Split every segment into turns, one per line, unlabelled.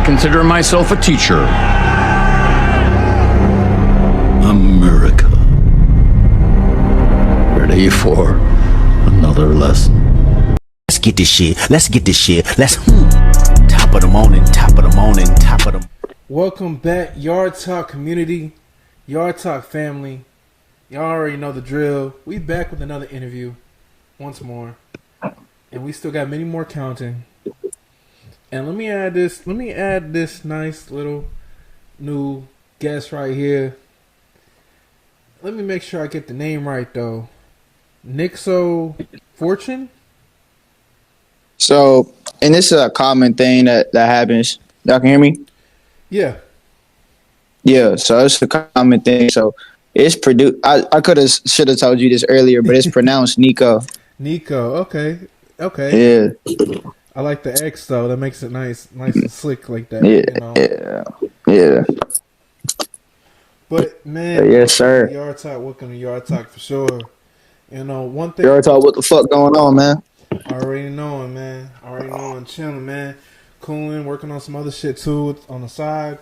consider myself a teacher.
America. Ready for another lesson?
Let's get this shit. Let's get this shit. Let's top of the morning, top of the morning, top of the.
Welcome back, Yard Talk community, Yard Talk family. Y'all already know the drill. We back with another interview, once more, and we still got many more counting. And let me add this nice little new guest right here. Let me make sure I get the name right though. NIXO FORTUNE.
So, and this is a common thing that happens. Y'all can hear me?
Yeah.
Yeah, so it's a common thing. So it's produced. I should have told you this earlier, but it's pronounced Nico.
Nico. Okay.
Yeah.
I like the X though. That makes it nice and slick like that.
Yeah. Yeah.
But man,
yes, sir.
Welcome to Yard Talk for sure. You know, one thing.
Yard Talk, what the fuck going on, man?
Already knowing, man. Already knowing, chilling, man. Cooling, working on some other shit too on the side.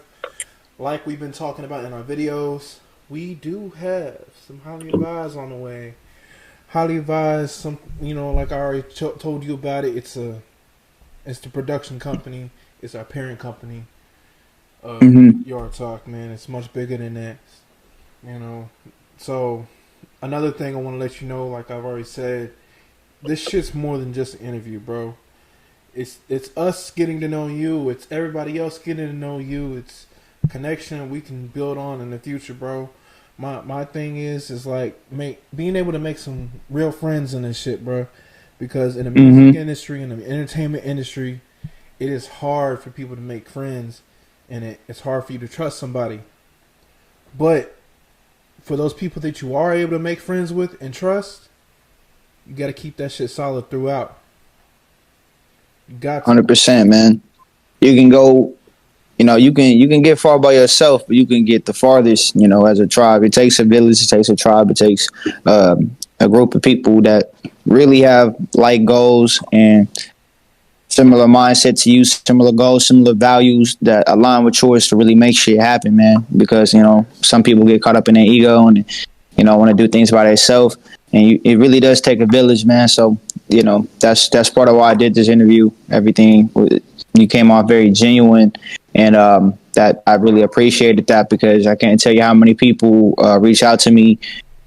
Like we've been talking about in our videos, we do have some highly advised on the way. Highly advised, some, you know, like I already told you about it. It's the production company. It's our parent company. Yard Talk, man. It's much bigger than that. You know. So another thing I want to let you know, like I've already said, this shit's more than just an interview, bro. It's us getting to know you. It's everybody else getting to know you. It's connection we can build on in the future, bro. My thing is like being able to make some real friends in this shit, bro. Because in the music industry and the entertainment industry, it is hard for people to make friends, and it's hard for you to trust somebody. But for those people that you are able to make friends with and trust, you got to keep that shit solid throughout. You got to.
100%, man. You can go, you know, you can get far by yourself, but you can get the farthest, you know, as a tribe. It takes a village, it takes a tribe, it takes a group of people that really have like goals and similar mindset to you, similar goals, similar values that align with yours to really make shit happen, man. Because, you know, some people get caught up in their ego and, you know, want to do things by themselves. And it really does take a village, man. So, you know, that's part of why I did this interview. Everything, you came off very genuine, and that I really appreciated that, because I can't tell you how many people reach out to me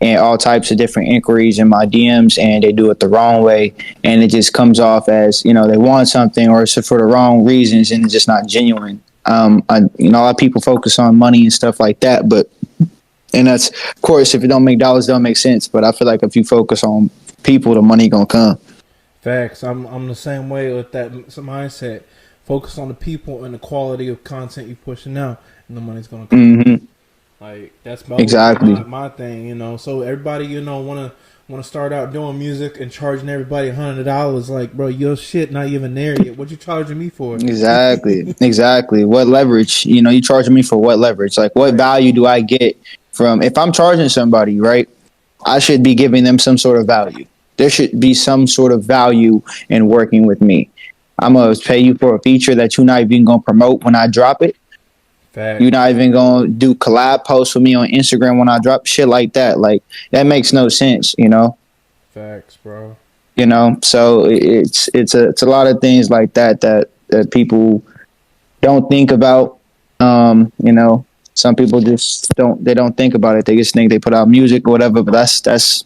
and all types of different inquiries in my DMs, and they do it the wrong way, and it just comes off as, you know, they want something or it's for the wrong reasons, and it's just not genuine. You know, a lot of people focus on money and stuff like that, and that's, of course, if it don't make dollars, it don't make sense. But I feel like if you focus on people, the money gonna come.
Facts. I'm the same way with that mindset. Focus on the people and the quality of content you're pushing out, and the money's gonna come. Like that's my thing, you know. So everybody, you know, wanna start out doing music and charging everybody $100. Like, bro, your shit not even there yet. What you charging me for?
Exactly. What leverage? You know, you charging me for what leverage? Like, what value do I get from, if I'm charging somebody, right? I should be giving them some sort of value. There should be some sort of value in working with me. I'm gonna pay you for a feature that you're not even gonna promote when I drop it.
Facts.
You're not even gonna do collab posts with me on Instagram when I drop shit like that. Like, that makes no sense, you know.
Facts, bro.
You know, so it's a lot of things like that people don't think about. You know, some people just don't think about it. They just think they put out music or whatever, but that's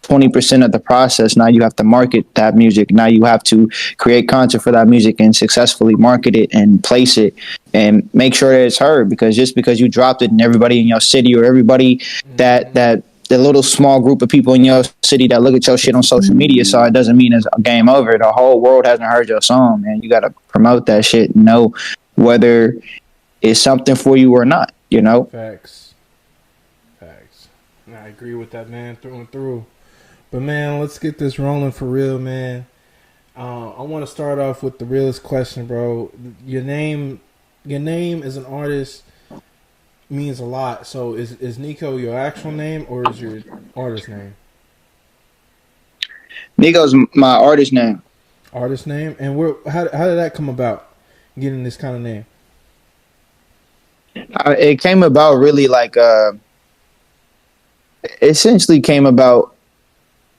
20% of the process. Now you have to market that music. Now you have to create content for that music and successfully market it and place it and make sure that it's heard. Because just because you dropped it and everybody in your city, or everybody that the little small group of people in your city that look at your shit on social media, so it doesn't mean it's a game over. The whole world hasn't heard your song, man. You got to promote that shit and know whether it's something for you or not, you know?
Facts. I agree with that, man, through and through. But man, let's get this rolling for real, man. I want to start off with the realest question, bro. Your name as an artist means a lot. So is Nico your actual name, or is your artist name?
Nico's my artist name.
Artist name, and how did that come about? Getting this kind of name.
It came about really like essentially came about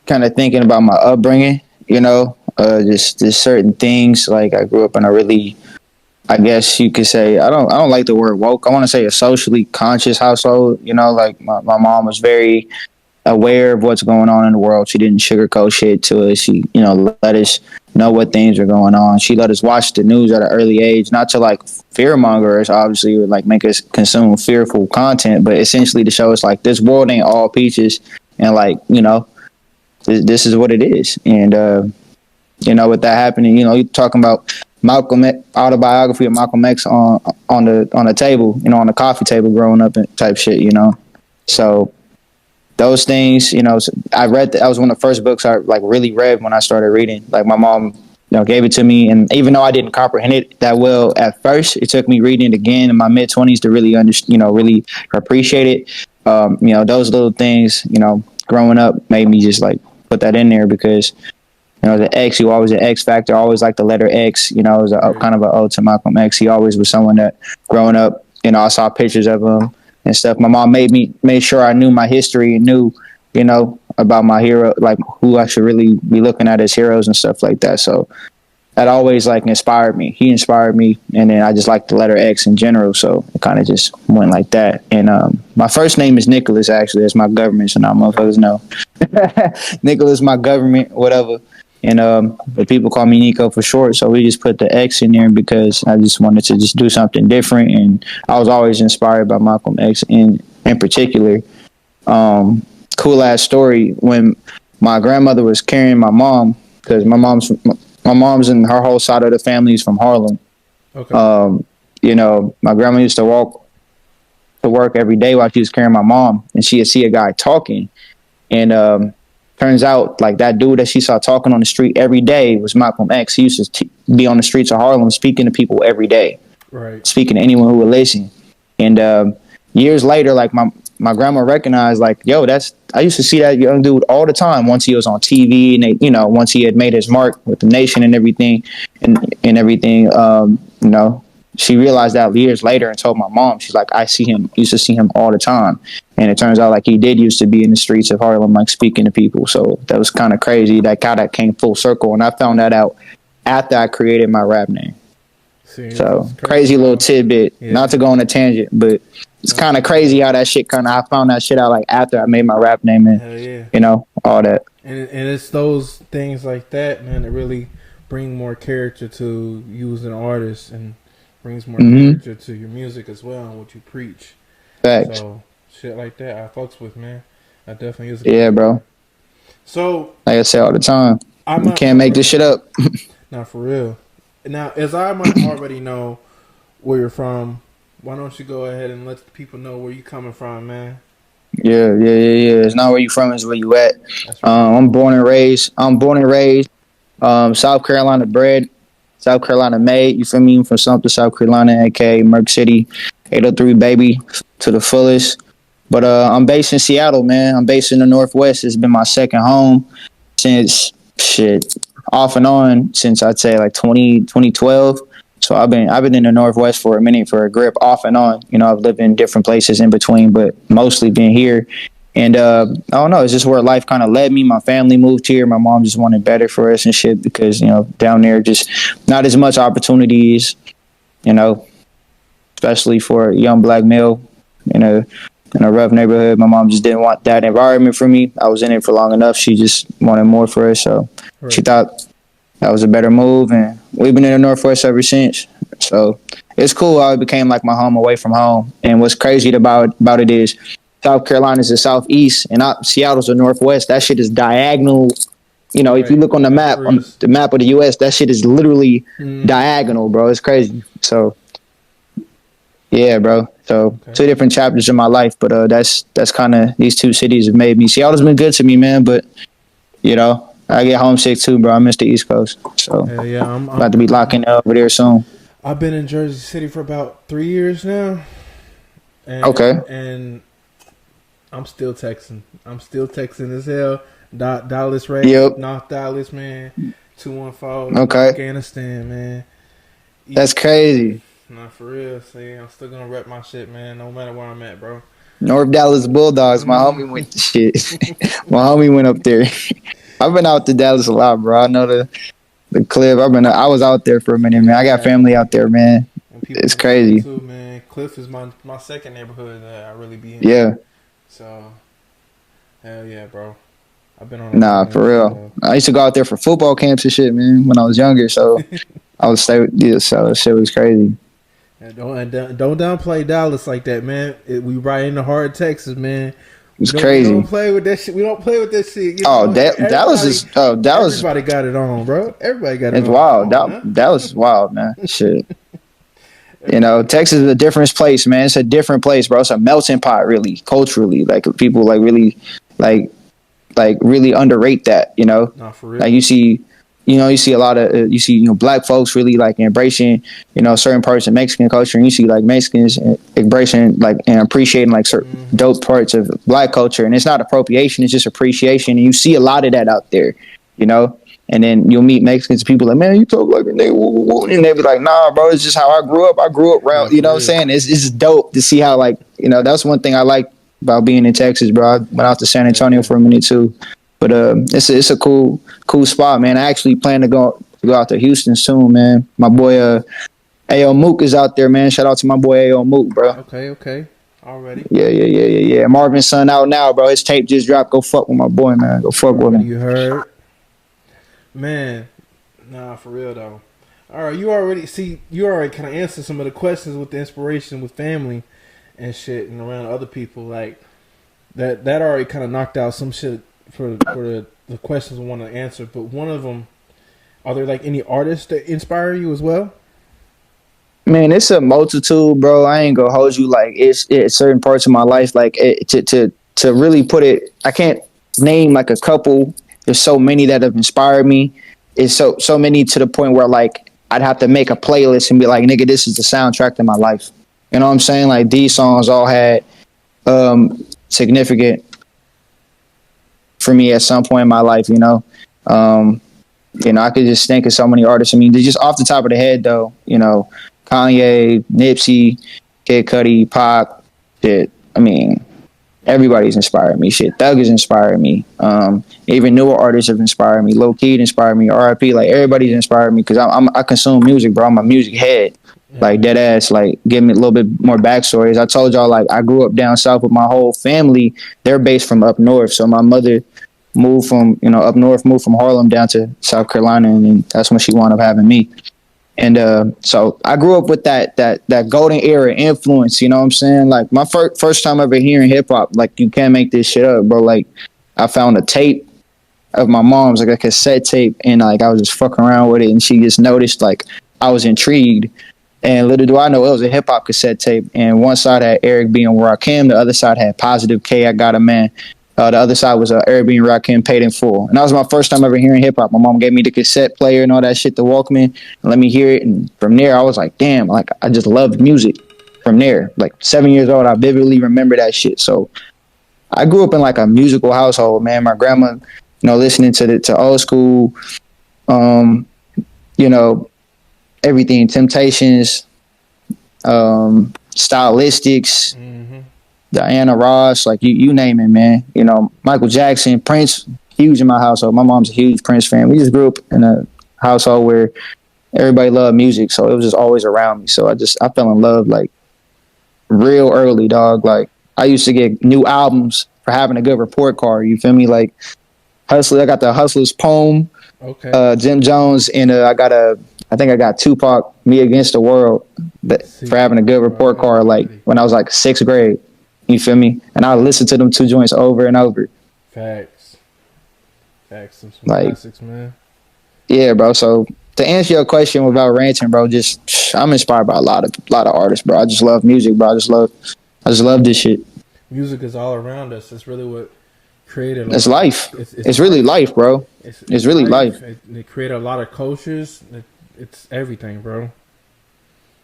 kind of thinking about my upbringing, just certain things. Like I grew up in a really, I guess you could say, I don't like the word woke. I want to say a socially conscious household. Like my mom was very aware of what's going on in the world. She didn't sugarcoat shit to us. She, let us know what things are going on. She let us watch the news at an early age, not to like fearmonger us, obviously, or like make us consume fearful content, but essentially to show us like this world ain't all peaches, and like this is what it is. And with that happening, you're talking about Malcolm autobiography of Malcolm X on the table, on the coffee table, growing up and type shit, So those things, I read. That was one of the first books I like really read when I started reading. Like my mom, gave it to me, and even though I didn't comprehend it that well at first, it took me reading it again in my mid-20s to really really appreciate it. Those little things, growing up made me just like put that in there because the X, you always an X factor, always like the letter X. It was a kind of an ode to Malcolm X. He always was someone that growing up, I saw pictures of him and stuff. My mom made sure I knew my history and knew, about my hero, like who I should really be looking at as heroes and stuff like that. So that always like inspired me. He inspired me, and then I just like the letter X in general. So it kind of just went like that. And my first name is Nicholas. Actually, that's my government. So now motherfuckers know. Nicholas, my government, whatever. And but people call me Nico for short, so we just put the X in there because I just wanted to just do something different, and I was always inspired by Malcolm X in particular. Cool ass story when my grandmother was carrying my mom, because my mom's and her whole side of the family is from Harlem.
Okay.
My grandma used to walk to work every day while she was carrying my mom, and she'd see a guy talking, and turns out, like, that dude that she saw talking on the street every day was Malcolm X. He used to be on the streets of Harlem speaking to people every day,
right?
Speaking to anyone who would listen. And years later, like, my grandma recognized, like, yo, I used to see that young dude all the time once he was on TV, and they, once he had made his mark with the nation and everything, and everything, she realized that years later and told my mom. She's like, used to see him all the time. And it turns out like he did used to be in the streets of Harlem, like speaking to people. So that was kind of crazy. That kind of came full circle. And I found that out after I created my rap name.
See,
so crazy little tidbit, not to go on a tangent, but it's kind of crazy how that shit I found that shit out like after I made my rap name and, all that.
And it's those things like that, man, that really bring more character to you as an artist and brings more character to your music as well and what you preach.
Facts.
So shit like that I fucks with, man. I definitely is.
Yeah, bro.
So
like I say all the time, you can't make this shit up.
Not for real. Now, as I might already know where you're from, why don't you go ahead and let the people know where you coming from, man?
Yeah. It's not where you from, it's where you at.
That's right.
I'm born and raised. South Carolina bred, South Carolina made. You feel me? I'm from Sumter, South Carolina, aka Merck City, 803 baby to the fullest. But I'm based in Seattle, man. I'm based in the Northwest. It's been my second home since off and on since I'd say like 2012. So I've been in the Northwest for a minute, for a grip, off and on. I've lived in different places in between, but mostly been here. And I don't know, it's just where life kind of led me. My family moved here. My mom just wanted better for us and shit because, down there just not as much opportunities, especially for a young black male in a rough neighborhood. My mom just didn't want that environment for me. I was in it for long enough. She just wanted more for us. So She thought that was a better move. And we've been in the Northwest ever since. So it's cool how it became like my home away from home. And what's crazy about it is South Carolina's the southeast and Seattle's the northwest. That shit is diagonal. If you look on the map, on the map of the U.S., that shit is literally diagonal, bro. It's crazy. So, yeah, bro. So, two different chapters in my life, but that's kind of, these two cities have made me. Seattle's been good to me, man, but, I get homesick too, bro. I miss the East Coast. So, I'm about to be locking up over there soon.
I've been in Jersey City for about 3 years now. And, And I'm still texting. As hell. Dallas Ray, North Dallas, man. 214. Afghanistan, man.
That's crazy.
Not for real. See, I'm still gonna rep my shit, man. No matter where I'm at, bro.
North Dallas Bulldogs. My homie went to shit. My homie went up there. I've been out to Dallas a lot, bro. I know the cliff. I was out there for a minute, man. I got
Yeah.
family out there, man.
And people
It's
from Philly
crazy.
too, man. Cliff is my second neighborhood that I really be in.
Yeah.
So, hell yeah, bro. I've been on a
Nah,
lot of
for real. I used to go out there for football camps and shit, man, when I was younger. So I would stay with you. So shit was crazy.
And don't downplay Dallas like that, man. We right in the heart of Texas, man.
It's
We
crazy.
don't play with that shit. We don't play with that shit. You
Oh,
know?
Dallas is. Oh, Dallas.
Everybody got it on, bro. Everybody got it
It's
on.
wild.
Come on, man.
Dallas is wild, man. Shit. You know, Texas is a different place, man. It's a different place, bro. It's a melting pot, really, culturally. Like people, like really, like really underrate that. You know,
Nah, for real.
like you see a lot of black folks really like embracing certain parts of Mexican culture, and you see like Mexicans embracing like and appreciating like certain dope parts of black culture, and it's not appropriation, it's just appreciation, and you see a lot of that out there, you know. And then you'll meet Mexicans, people like, man, you talk like a nigga, and they'll be like, nah, bro, it's just how I grew up. I grew up around, you know what I'm saying? It's dope to see how, like, that's one thing I like about being in Texas, bro. I went out to San Antonio for a minute too, but it's a cool spot, man. I actually plan to go out to Houston soon, man. My boy Ayyyomookie is out there, man. Shout out to my boy Ayyyomookie, bro.
Okay. Already.
Yeah. Marvin's son out now, bro. His tape just dropped. Go fuck with my boy, man. Go fuck with him.
You heard. Man, nah, for real though. All right, you already kind of answered some of the questions with the inspiration with family and shit and around other people. Like that already kind of knocked out some shit for the questions I want to answer. But one of them, are there like any artists that inspire you as well?
Man, it's a multitude, bro. I ain't gonna hold you. Like it's certain parts of my life, like to really put it. I can't name like a couple. There's so many that have inspired me. It's so many to the point where like I'd have to make a playlist and be like, nigga, this is the soundtrack to my life. You know what I'm saying? Like these songs all had significant for me at some point in my life. You know, I could just think of so many artists. I mean, they're just off the top of the head though. You know, Kanye, Nipsey, Kid Cudi, Pac. Shit. I mean, everybody's inspired me. Shit, Thug has inspired me. Even newer artists have inspired me. Lil Keed inspired me. R.I.P. Like everybody's inspired me because I consume music, bro. I'm a music head. Like dead ass. Like give me a little bit more backstories. I told y'all like I grew up down south with my whole family. They're based from up north. So my mother moved from up north, moved from Harlem down to South Carolina, and that's when she wound up having me. And so I grew up with that golden era influence, you know what I'm saying? Like my first time ever hearing hip hop, like you can't make this shit up, bro. Like I found a tape of my mom's, like a cassette tape, and like I was just fucking around with it, and she just noticed like I was intrigued. And little do I know it was a hip hop cassette tape, and one side had Eric B and Where I Came, the other side had Positive K, I Got a Man. The other side was Eric B and Rakim, Paid in Full. And that was my first time ever hearing hip-hop. My mom gave me the cassette player and all that shit, the Walkman, and let me hear it. And from there, I was like, damn, like I just loved music from there. Like 7 years old, I vividly remember that shit. So I grew up in like a musical household, man. My grandma, listening to old school, everything, Temptations, Stylistics, Diana Ross, like you name it, man. Michael Jackson, Prince, huge in my household. My mom's a huge Prince fan. We just grew up in a household where everybody loved music, so it was just always around me. So I fell in love like real early, dog. Like I used to get new albums for having a good report card. You feel me? Like Hustler, I got the Hustler's Poem, Jim Jones, and I think I got Tupac, Me Against the World, for having a good report card. Like when I was like sixth grade. You feel me? And I listened to them two joints over and over.
Facts. Some
like,
classics, man.
Yeah, bro. So to answer your question without ranting, bro, I'm inspired by a lot of artists, bro. I just love music, bro. I just love this shit.
Music is all around us. It's really what created.
It's life. It's really life, bro. It's really life.
It created a lot of cultures. It's everything, bro.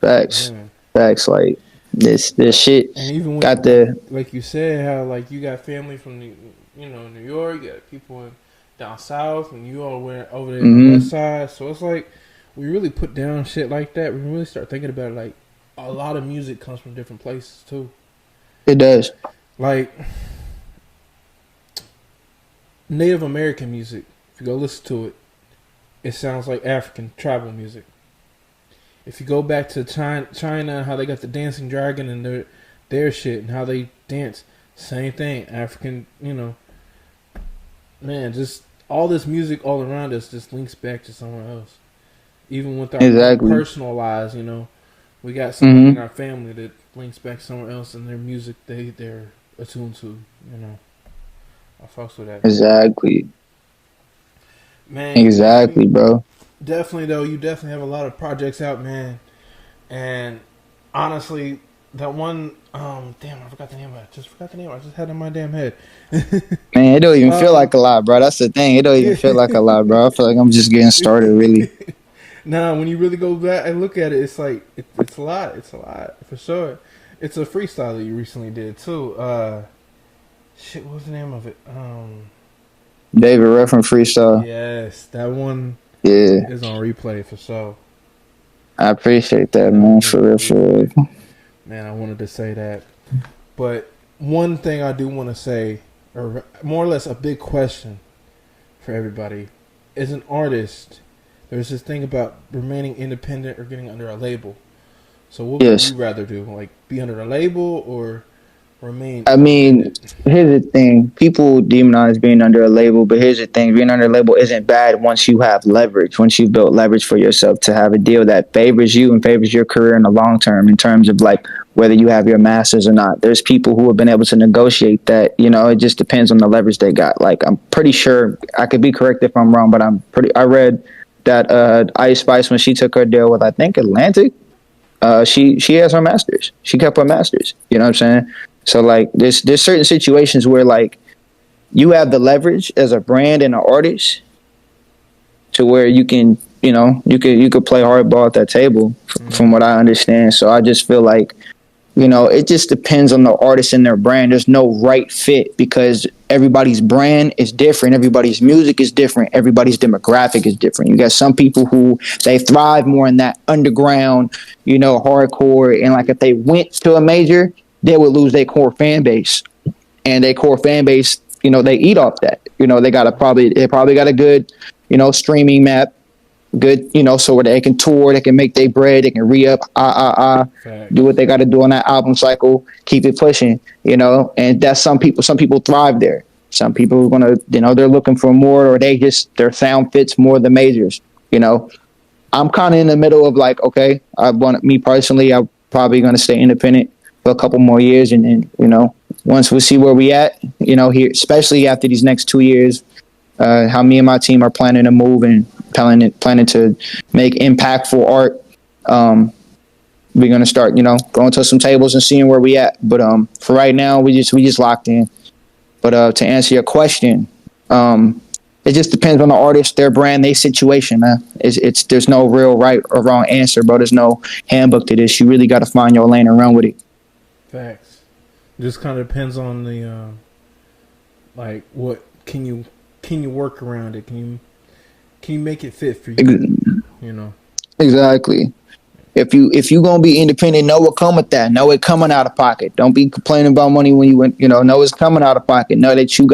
Facts. Like. This shit
and even when,
got the
like you said, how like you got family from New York, you got people down south, and you all went over there on the west side. So it's like we really put down shit like that. We really start thinking about it like a lot of music comes from different places too.
It does.
Like Native American music, if you go listen to it, it sounds like African tribal music. If you go back to China, how they got the dancing dragon and their shit and how they dance, same thing. African, you know, man, just all this music all around us just links back to somewhere else. Even with our personal lives, you know, we got someone in our family that links back somewhere else, and their music they're attuned to. You know, I fucks with that.
Exactly.
Man,
exactly, bro.
Definitely though, you definitely have a lot of projects out, man. And honestly, that one, damn, I forgot the name of it. Just forgot the name. I just had it in my damn head.
Man, it don't even feel like a lot, bro. That's the thing. It don't even feel like a lot, bro. I feel like I'm just getting started, really.
Nah, when you really go back and look at it, it's like it's a lot. It's a lot for sure. It's a freestyle that you recently did too. Shit, what was the name of it?
David Ruffin freestyle.
Yes, that one.
Yeah,
is on replay for sure.
I appreciate that, man. For real, for real.
Man, I wanted to say that, but one thing I do want to say, or more or less a big question for everybody, as an artist, there's this thing about remaining independent or getting under a label. So what would you rather do? Like be under a label or remain?
I mean, here's the thing. People demonize being under a label, but here's the thing. Being under a label isn't bad once you have leverage, once you've built leverage for yourself to have a deal that favors you and favors your career in the long term in terms of like whether you have your masters or not. There's people who have been able to negotiate that. You know, it just depends on the leverage they got. Like, I'm pretty sure, I could be correct if I'm wrong, but I read that Ice Spice, when she took her deal with, I think, Atlantic, she has her masters. She kept her masters. You know what I'm saying? So like there's certain situations where like you have the leverage as a brand and an artist to where you can, you know, you could play hardball at that table from what I understand. So I just feel like, you know, it just depends on the artist and their brand. There's no right fit because everybody's brand is different. Everybody's music is different. Everybody's demographic is different. You got some people who they thrive more in that underground, you know, hardcore. And like if they went to a major, they would lose their core fan base, and their core fan base, you know, they eat off that. You know, they probably got a good, you know, streaming map, good, you know, so where they can tour, they can make their bread, they can re-up, do what they got to do on that album cycle, keep it pushing, you know, and that's some people thrive there. Some people are gonna, you know, they're looking for more, or their sound fits more the majors, you know. I'm kind of in the middle of like, okay, me personally, I'm probably gonna stay independent for a couple more years, and then, you know, once we see where we at, you know, here, especially after these next 2 years, how me and my team are planning to move and planning to make impactful art. We're gonna start, you know, going to some tables and seeing where we at. But for right now, we just locked in. But to answer your question, it just depends on the artist, their brand, their situation, man. There's no real right or wrong answer, bro. There's no handbook to this. You really got to find your lane and run with it. Facts.
Just kind of depends on the like what can you work around it? Can you make it fit for you? You know.
Exactly. If you gonna be independent, know what come with that. Know it coming out of pocket. Don't be complaining about money when you went. You know it's coming out of pocket. Know that you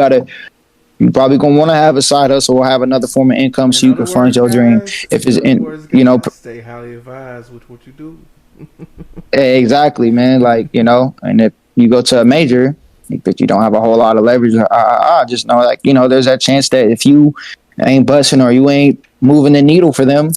probably gonna want to have a side hustle or have another form of income so you can fund your dream. If it's
stay highly advised with what you do.
Exactly, man. Like, you know, and if you go to a major, but you don't have a whole lot of leverage, just know, like, you know, there's that chance that if you ain't busting or you ain't moving the needle for them,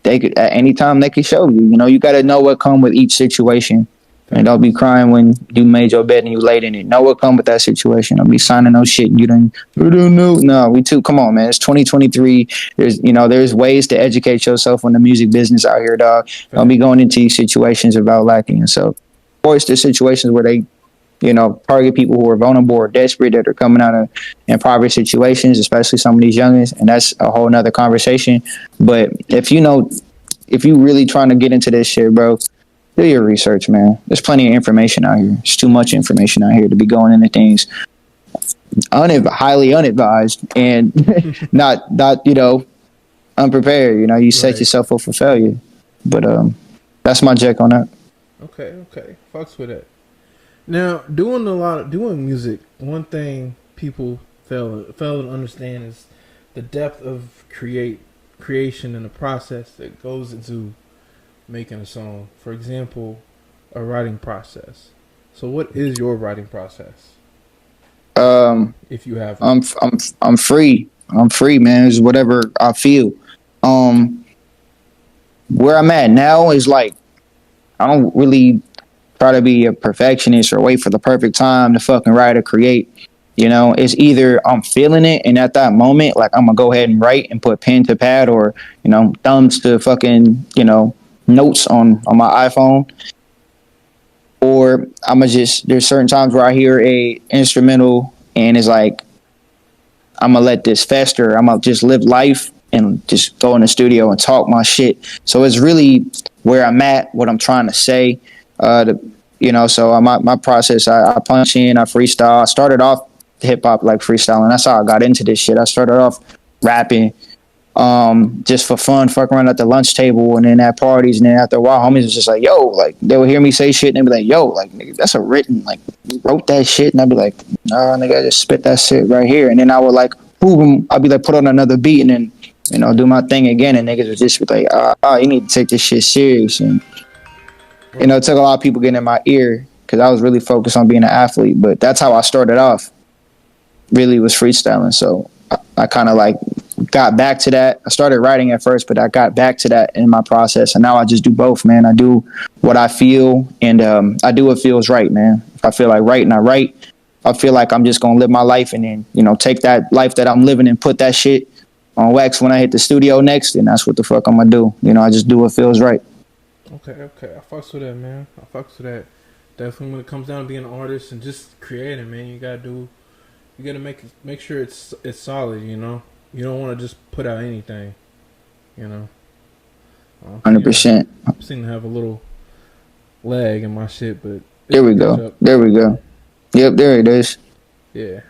they could at any time they could show you. You know, you got to know what come with each situation. And don't be crying when you made your bed and you laid in it. Know what come with that situation. Don't be signing no shit. I don't know. No, come on, man. It's 2023. There's ways to educate yourself on the music business out here, dog. Don't be going into these situations about lacking yourself. Of course, there's situations where they, you know, target people who are vulnerable or desperate that are coming out of impoverished situations, especially some of these youngins. And that's a whole nother conversation. But if you really trying to get into this shit, bro, do your research, man. There's plenty of information out here. There's too much information out here to be going into things highly unadvised and not you know, unprepared. You know, you set yourself up for failure. But that's my check on that.
Okay. Fucks with it. Now, doing music, one thing people fail to understand is the depth of creation and the process that goes into making a song. For example, a writing process. So, what is your writing process, if you have one?
I'm free. I'm free, man. It's whatever I feel. Um, where I'm at now is like I don't really try to be a perfectionist or wait for the perfect time to fucking write or create. You know, it's either I'm feeling it and at that moment, like I'm gonna go ahead and write and put pen to pad or, you know, thumbs to fucking, you know, notes on my iPhone. Or I'm gonna just there's certain times where I hear a instrumental and it's like I'm gonna let this fester. I'm gonna just live life and just go in the studio and talk my shit. So it's really where I'm at, what I'm trying to say. You know, so my process, I punch in, I freestyle. I started off hip hop like freestyling. That's how I got into this shit. I started off rapping, just for fun, fucking around at the lunch table and then at parties. And then after a while, homies was just like, yo, like they would hear me say shit and they'd be like, yo, like nigga, that's a written, like you wrote that shit. And I'd be like, nah, nigga, I just spit that shit right here. And then I would like, boom, I'd be like, put on another beat and then, you know, do my thing again. And niggas would just be like, you need to take this shit serious. And, you know, it took a lot of people getting in my ear because I was really focused on being an athlete. But that's how I started off, really was freestyling. So I kind of like got back to that. I started writing at first, but I got back to that in my process. And now I just do both, man. I do what I feel and I do what feels right, man. If I feel like writing, I write. I feel like I'm just going to live my life and then, you know, take that life that I'm living and put that shit on wax when I hit the studio next. And that's what the fuck I'm going to do. You know, I just do what feels right.
Okay. I fucks with that, man. I fucks with that. Definitely when it comes down to being an artist and just creating, man, you gotta make sure it's solid, you know. You don't want to just put out anything, you know.
100%.
I seem to have a little lag in my shit, but
There we go. There we go. Yep, there it is.
Yeah.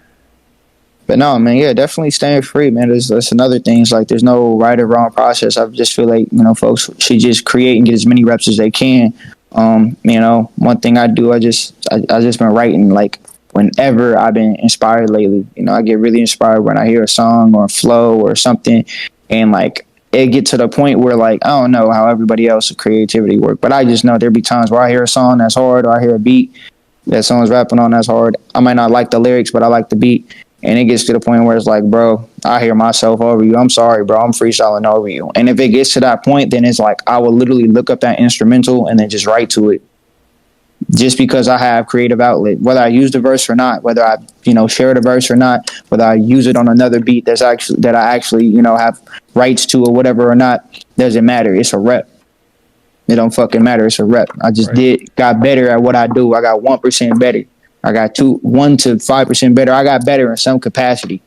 But no, man, yeah, definitely staying free, man. That's another thing. It's like there's no right or wrong process. I just feel like, you know, folks should just create and get as many reps as they can. You know, one thing I do, I just been writing like whenever I've been inspired lately. You know, I get really inspired when I hear a song or a flow or something, and like it get to the point where like I don't know how everybody else's creativity work, but I just know there be times where I hear a song that's hard or I hear a beat that someone's rapping on that's hard. I might not like the lyrics, but I like the beat. And it gets to the point where it's like, bro, I hear myself over you. I'm sorry, bro. I'm freestyling over you. And if it gets to that point, then it's like I will literally look up that instrumental and then just write to it. Just because I have creative outlet, whether I use the verse or not, whether I, you know, share the verse or not, whether I use it on another beat that I actually, you know, have rights to or whatever or not, doesn't matter. It's a rep. It don't fucking matter. It's a rep. I just got better at what I do. I got 1% better. I got 1 to 5% better. I got better in some capacity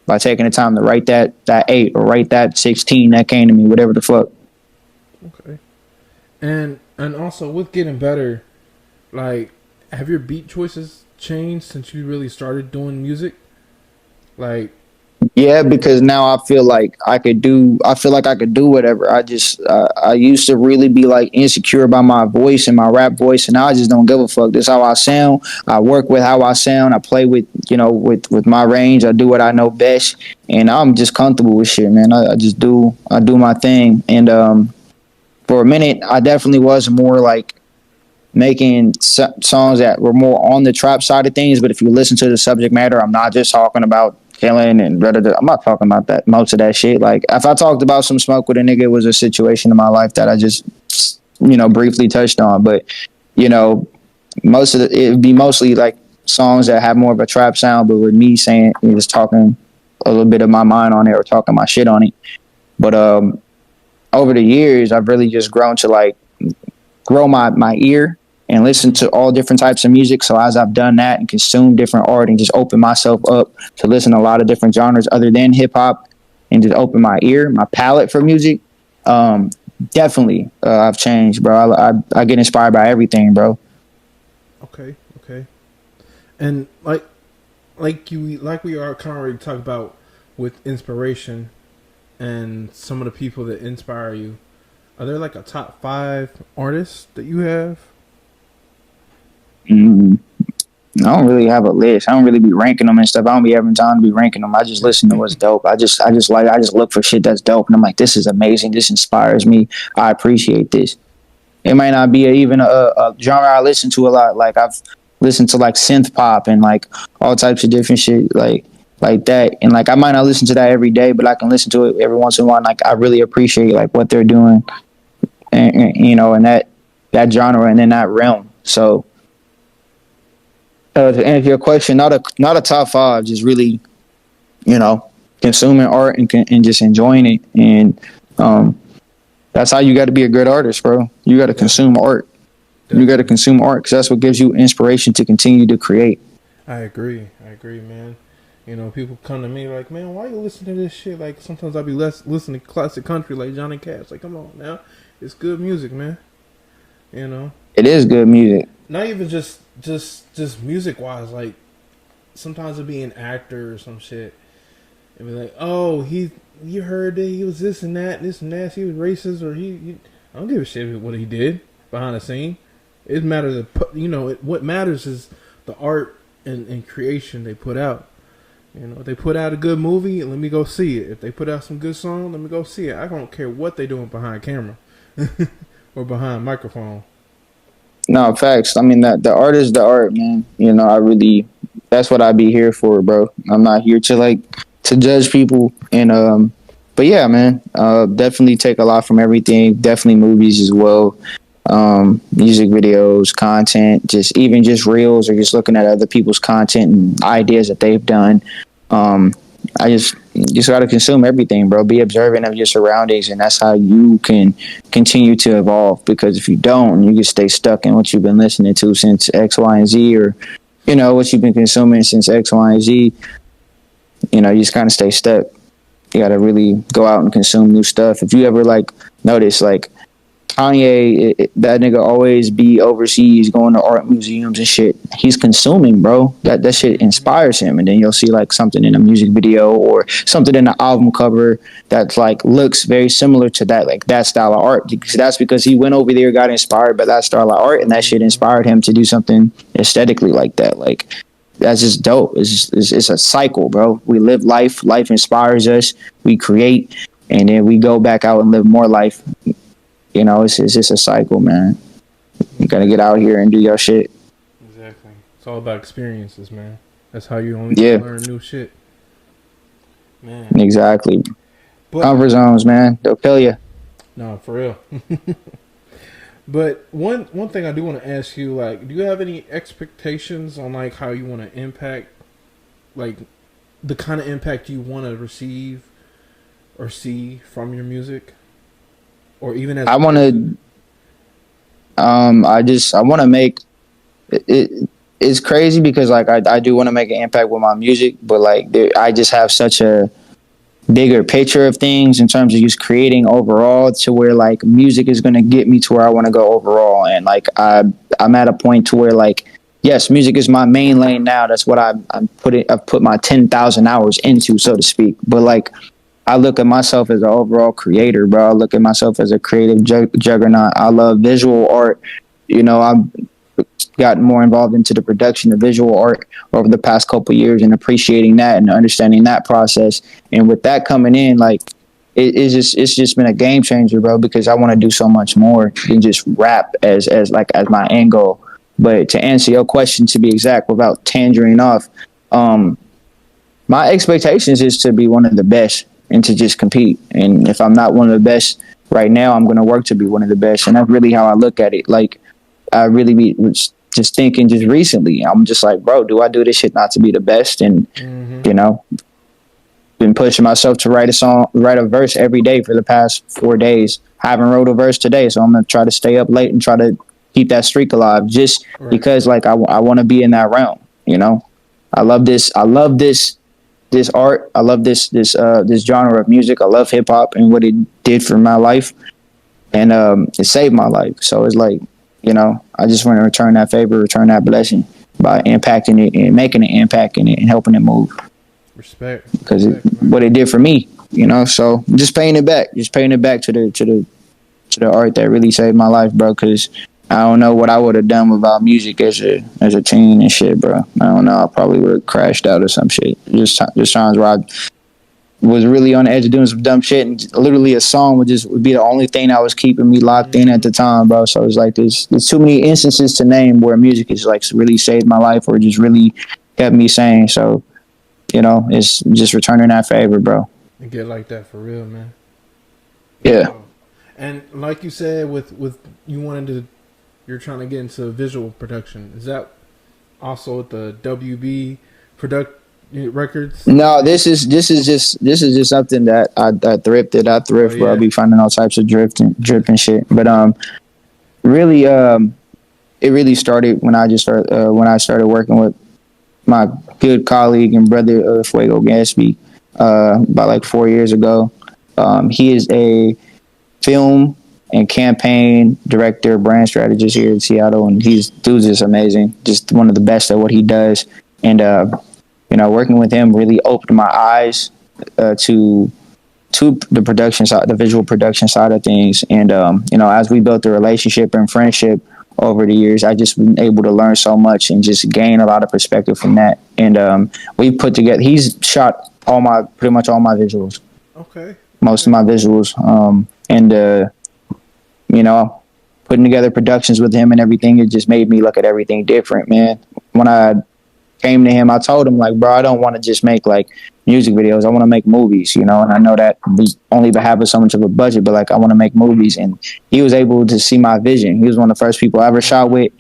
by taking the time to write that 8 or write that 16 that came to me, whatever the fuck.
Okay. And also with getting better, like, have your beat choices changed since you really started doing music? Like,
yeah, because now I feel like I could do whatever. I used to really be like insecure about my voice and my rap voice, and now I just don't give a fuck. This is how I sound. I work with how I sound. I play with, you know, with my range. I do what I know best, and I'm just comfortable with shit, man. I do my thing. And for a minute, I definitely was more like making songs that were more on the trap side of things. But if you listen to the subject matter, I'm not just talking about killing and I'm not talking about that, most of that shit. Like if I talked about some smoke with a nigga, it was a situation in my life that I just, you know, briefly touched on. But, you know, it would be mostly like songs that have more of a trap sound, but with me saying, just talking a little bit of my mind on it or talking my shit on it. But over the years, I've really just grown to like grow my ear and listen to all different types of music. So as I've done that and consumed different art and just opened myself up to listen to a lot of different genres other than hip hop and just open my ear, my palette for music, definitely I've changed, bro. I get inspired by everything, bro.
Okay. And like we are kind of already talked about with inspiration and some of the people that inspire you. Are there like a top 5 artists that you have?
Mm, I don't really have a list. I don't really be ranking them and stuff. I don't be having time to be ranking them. I just listen to what's dope. I just look for shit that's dope, and I'm like, this is amazing. This inspires me. I appreciate this. It might not be even a genre I listen to a lot. Like I've listened to like synth pop and like all types of different shit like that. And like I might not listen to that every day, but I can listen to it every once in a while. And, like I really appreciate like what they're doing, and you know, in that genre and in that realm. So to answer your question, not a top five, just really, you know, consuming art and just enjoying it. And that's how you got to be a good artist, bro. You got to consume art. You got to consume art because that's what gives you inspiration to continue to create.
I agree, man. You know, people come to me like, man, why you listen to this shit? Like, sometimes I'll be listening to classic country like Johnny Cash. Like, come on now. It's good music, man. You know?
It is good music.
Not even just music-wise. Like, sometimes it'll be an actor or some shit. And be like, oh, you heard that he was this and that, he was racist, or I don't give a shit what he did behind the scene. It matters, what matters is the art and creation they put out. You know, if they put out a good movie, let me go see it. If they put out some good song, let me go see it. I don't care what they doing behind camera or behind microphone.
No, facts. I mean, that the art is the art, man. You know, that's what I be here for, bro. I'm not here to judge people. And, but yeah, man, definitely take a lot from everything. Definitely movies as well. Music videos, content, just reels or just looking at other people's content and ideas that they've done. I just got to consume everything, bro. Be observant of your surroundings, and that's how you can continue to evolve. Because if you don't, you can stay stuck in what you've been listening to since X, Y, and Z, or you know what you've been consuming since X, Y, and Z. You know, you just kind of stay stuck. You got to really go out and consume new stuff. If you ever notice Kanye, that nigga always be overseas going to art museums and shit. He's consuming, bro. That shit inspires him. And then you'll see something in a music video or something in an album cover that looks very similar to that style of art. That's because he went over there, got inspired by that style of art, and that shit inspired him to do something aesthetically like that. That's just dope. It's a cycle, bro. We live life. Life inspires us. We create, and then we go back out and live more life. You know, it's just a cycle, man. You gotta get out here and do your shit.
Exactly. It's all about experiences, man. That's how you only learn new shit. Man.
Exactly. Comfort zones, man. They'll kill you.
No, for real. But one thing I do want to ask you, do you have any expectations on how you want to impact, the kind of impact you want to receive or see from your music? Or even as
I want to, I want to make it. It's crazy because I do want to make an impact with my music, but I just have such a bigger picture of things in terms of just creating overall to where music is going to get me to where I want to go overall. And I'm at a point to where yes, music is my main lane now. That's what I've put my 10,000 hours into, so to speak. But I look at myself as an overall creator, bro. I look at myself as a creative juggernaut. I love visual art. You know, I've gotten more involved into the production of visual art over the past couple of years and appreciating that and understanding that process. And with that coming in, it's just been a game changer, bro, because I want to do so much more than just rap as my end goal. But to answer your question, to be exact, without tangering off, my expectations is to be one of the best and to just compete. And if I'm not one of the best right now, I'm going to work to be one of the best. And that's really how I look at it. I really was just thinking just recently, I'm just bro, do I do this shit not to be the best? And, you know, been pushing myself to write a verse every day for the past 4 days. I haven't wrote a verse today, so I'm going to try to stay up late and try to keep that streak alive just because I want to be in that realm, you know? I love this art. I love this genre of music. I love hip hop and what it did for my life, and it saved my life. So it's you know, I just want to return that favor, return that blessing by impacting it and making an impact in it and helping it move.
Respect,
because what it did for me, you know. So just paying it back to the art that really saved my life, bro. Because I don't know what I would have done without music as a teen and shit, bro. I don't know. I probably would have crashed out or some shit. Just times where I was really on the edge of doing some dumb shit, and literally a song would be the only thing that was keeping me locked in at the time, bro. So it's like there's too many instances to name where music has like really saved my life or just really kept me sane. So it's just returning that favor, bro.
And get like that for real, man.
Yeah.
And like you said, with you're trying to get into visual production. Is that also with the WB product records?
No, this is just something that I thrifted. I thrift, bro. I be finding all types of drip and shit. But really, it really started when I started working with my good colleague and brother Fuego Gatsby about like 4 years ago. He is a film and campaign director, brand strategist here in Seattle, and dude's just amazing, just one of the best at what he does. And working with him really opened my eyes to the production side, the visual production side of things. And as we built a relationship and friendship over the years, I just been able to learn so much and just gain a lot of perspective from that. And we put together. He's shot pretty much all my visuals.
Okay.
Most of my visuals. Putting together productions with him and everything, it just made me look at everything different, man. When I came to him, I told him, like, bro, I don't want to just make like music videos. I want to make movies, and I know that we only have so much of a budget, but like I want to make movies. And he was able to see my vision. He was one of the first people I ever shot with.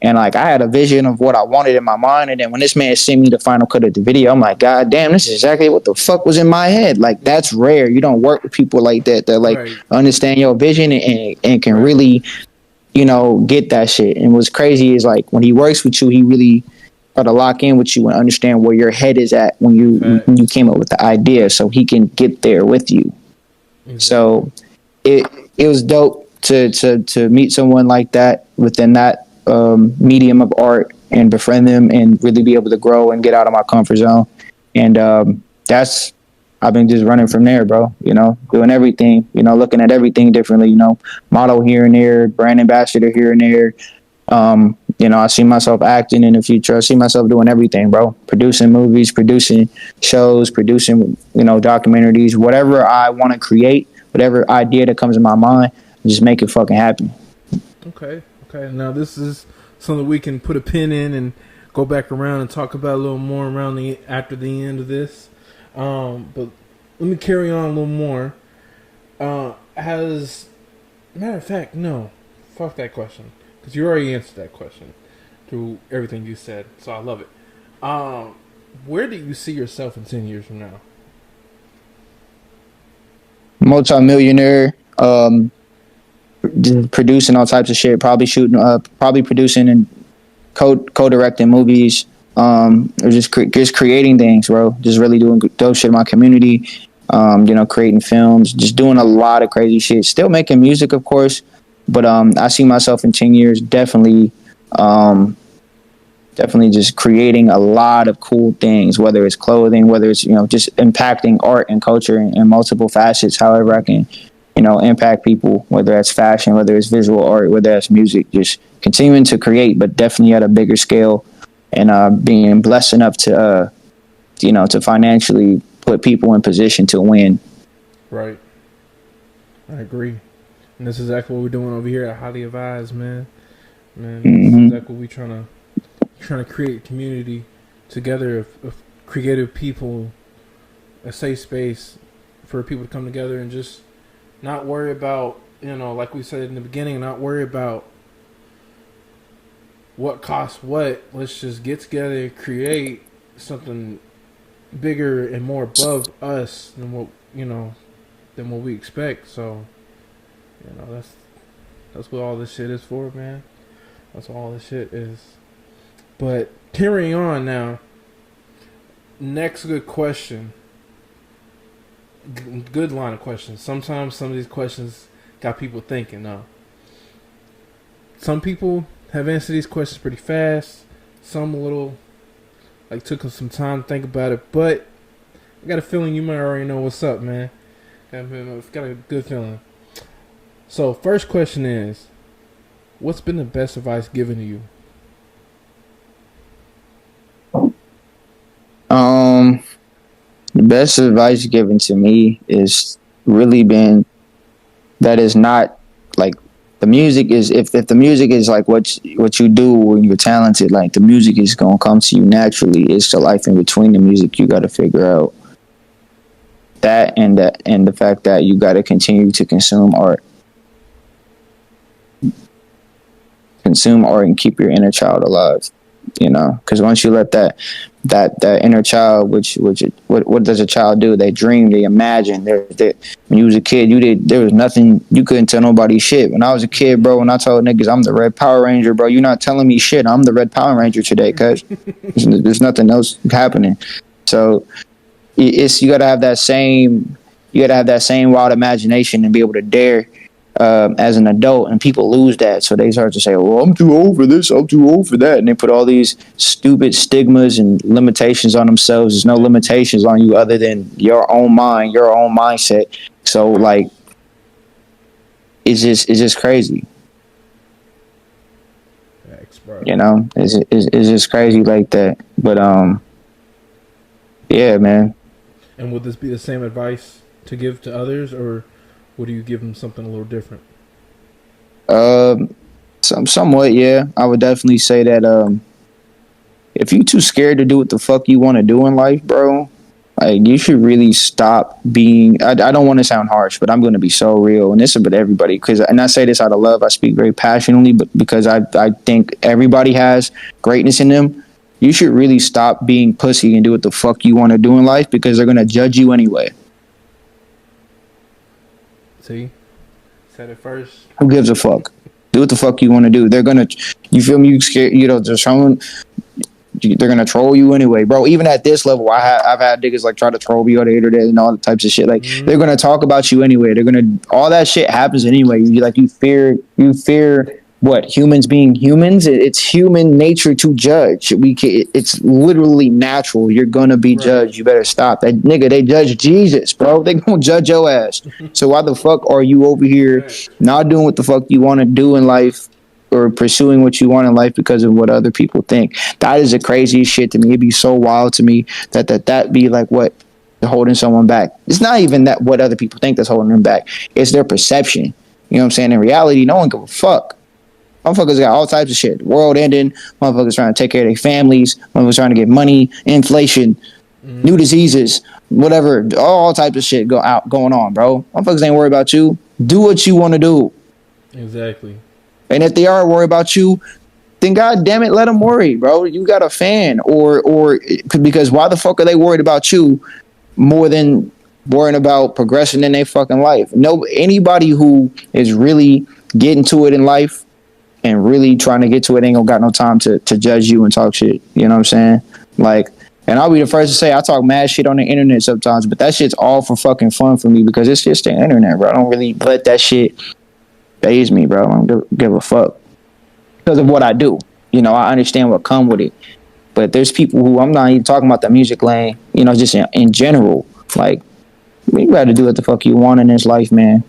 And like I had a vision of what I wanted in my mind. And then when this man sent me the final cut of the video, I'm like, God damn, this is exactly what the fuck was in my head. Like that's rare. You don't work with people like that like understand your vision and can really, get that shit. And what's crazy is like when he works with you, he really try to lock in with you and understand where your head is at when you came up with the idea, so he can get there with you. Mm-hmm. So it was dope to meet someone like that within that medium of art and befriend them and really be able to grow and get out of my comfort zone. And I've been just running from there, bro, doing everything, looking at everything differently, model here and there, brand ambassador here and there. I see myself acting in the future. I see myself doing everything, bro. Producing movies, producing shows, producing, documentaries, whatever I want to create, whatever idea that comes in my mind, just make it fucking happen.
Okay. Now this is something we can put a pin in and go back around and talk about a little more after the end of this. But let me carry on a little more. Matter of fact, no, fuck that question. Because you already answered that question through everything you said. So I love it. Where do you see yourself in 10 years from now?
Multi-millionaire, producing all types of shit, probably producing and co-directing movies, or just creating things, bro. Just really doing dope shit in my community, creating films, just doing a lot of crazy shit. Still making music, of course. But I see myself in 10 years definitely just creating a lot of cool things, whether it's clothing, whether it's, just impacting art and culture in multiple facets, however I can, impact people, whether that's fashion, whether it's visual art, whether that's music, just continuing to create, but definitely at a bigger scale and being blessed enough to financially put people in position to win. Right.
I agree. And that's exactly what we're doing over here at Highly Advised, man. This
Mm-hmm.
is exactly what we're trying to create a community together of creative people, a safe space for people to come together and just not worry about, like we said in the beginning, not worry about what costs what. Let's just get together and create something bigger and more above us than what we expect. So that's what all this shit is for, man. That's what all this shit is. But carrying on now. Next good question. Good line of questions. Sometimes some of these questions got people thinking. Some people have answered these questions pretty fast. Some a little took some time to think about it. But I got a feeling you might already know what's up, man. Got a good feeling. So first question is, What's been the best advice given to you?
The best advice given to me is really been that is not like the music is if the music is like what you do when you're talented, like the music is gonna come to you naturally. It's the life in between the music you got to figure out. That and the fact that you got to continue to consume art and keep your inner child alive. You know, because once you let that inner child, what does a child do? They dream, they imagine. When you was a kid, there was nothing you couldn't tell nobody shit. When I was a kid, bro, when I told niggas I'm the Red Power Ranger, bro, you're not telling me shit. I'm the Red Power Ranger today, cuz there's nothing else happening. So you gotta have that same wild imagination and be able to dare. As an adult, and people lose that, so they start to say, well, I'm too old for this, I'm too old for that, and they put all these stupid stigmas and limitations on themselves. There's no limitations on you other than your own mind, your own mindset. So like it's just crazy.
Thanks, bro.
You know, it's just crazy like that. But yeah, man.
And would this be the same advice to give to others, or would you give them something a little different?
Somewhat, yeah. I would definitely say that if you too scared to do what the fuck you want to do in life, bro, like you should really stop being. I don't want to sound harsh, but I'm going to be so real, and this is about everybody. And I say this out of love. I speak very passionately, but because I think everybody has greatness in them. You should really stop being pussy and do what the fuck you want to do in life, because they're going to judge you anyway.
See? Said it first.
Who gives a fuck? Do what the fuck you want to do. They're gonna, you feel me? You scared? You know, they're gonna troll you anyway, bro. Even at this level, I've had niggas like try to troll me on the internet and all the types of shit. Like they're gonna talk about you anyway. All that shit happens anyway. You fear what? Humans being humans. It's human nature to judge. It's literally natural. You're gonna be judged. You better stop. That nigga, they judge Jesus, bro. They gonna judge your ass. So why the fuck are you over here not doing what the fuck you want to do in life, or pursuing what you want in life because of what other people think? That is the craziest shit to me. It'd be so wild to me that be like what holding someone back. It's not even that what other people think that's holding them back. It's their perception. You know what I'm saying? In reality, no one give a fuck. Motherfuckers got all types of shit. The world ending. Motherfuckers trying to take care of their families. Motherfuckers trying to get money, inflation, new diseases, whatever. All types of shit going on, bro. Motherfuckers ain't worried about you. Do what you want to do.
Exactly.
And if they are worried about you, then god damn it, let them worry, bro. You got a fan, or because why the fuck are they worried about you more than worrying about progressing in their fucking life? No, anybody who is really getting to it in life and really trying to get to it ain't gonna got no time to judge you and talk shit. You know what I'm saying? Like, and I'll be the first to say I talk mad shit on the internet sometimes, but that shit's all for fucking fun for me, because it's just the internet, bro. I don't really let that shit faze me, bro. I don't give a fuck because of what I do. You know, I understand what come with it, but there's people who, I'm not even talking about the music lane, you know, just in general. Like, you gotta do what the fuck you want in this life, man.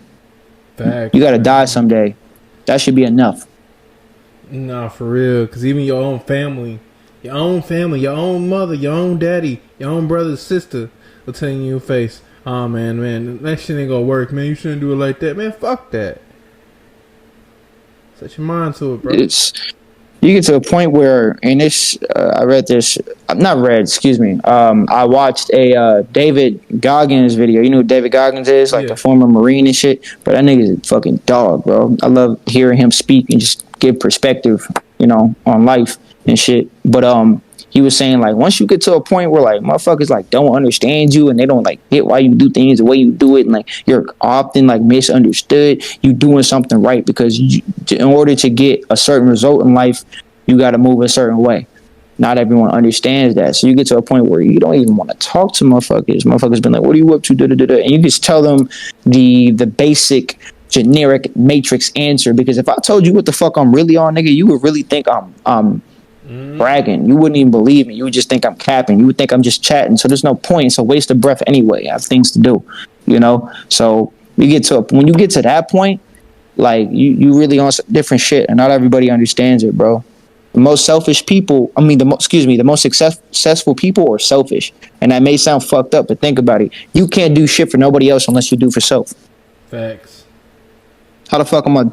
Facts,
you gotta die someday. That should be enough.
Nah, for real. Because even your own family, your own mother, your own daddy, your own brother, sister will tell you in your face, oh, man, that shit ain't gonna work, man. You shouldn't do it like that. Man, fuck that. Set your mind to it, bro.
You get to a point where, and this, I watched a David Goggins video. You know who David Goggins is? Like the former Marine and shit. But that nigga's a fucking dog, bro. I love hearing him speak and just give perspective, you know, on life and shit. But he was saying, like, once you get to a point where, like, motherfuckers, like, don't understand you and they don't, like, get why you do things the way you do it, and, like, you're often, like, misunderstood, you doing something right, because in order to get a certain result in life, you got to move a certain way. Not everyone understands that. So you get to a point where you don't even want to talk to motherfuckers. Motherfuckers been like, what are you up to? Da-da-da-da. And you just tell them the basic generic matrix answer, because if I told you what the fuck I'm really on, nigga, you would really think I'm bragging. You wouldn't even believe me. You would just think I'm capping. You would think I'm just chatting. So there's no point. It's a waste of breath anyway. I have things to do, you know? So when you get to that point, Like you really on some different shit, and not everybody understands it, bro. The most selfish people, the most successful people are selfish, and that may sound fucked up, but think about it. You can't do shit for nobody else unless you do for self.
Facts.
How the fuck am I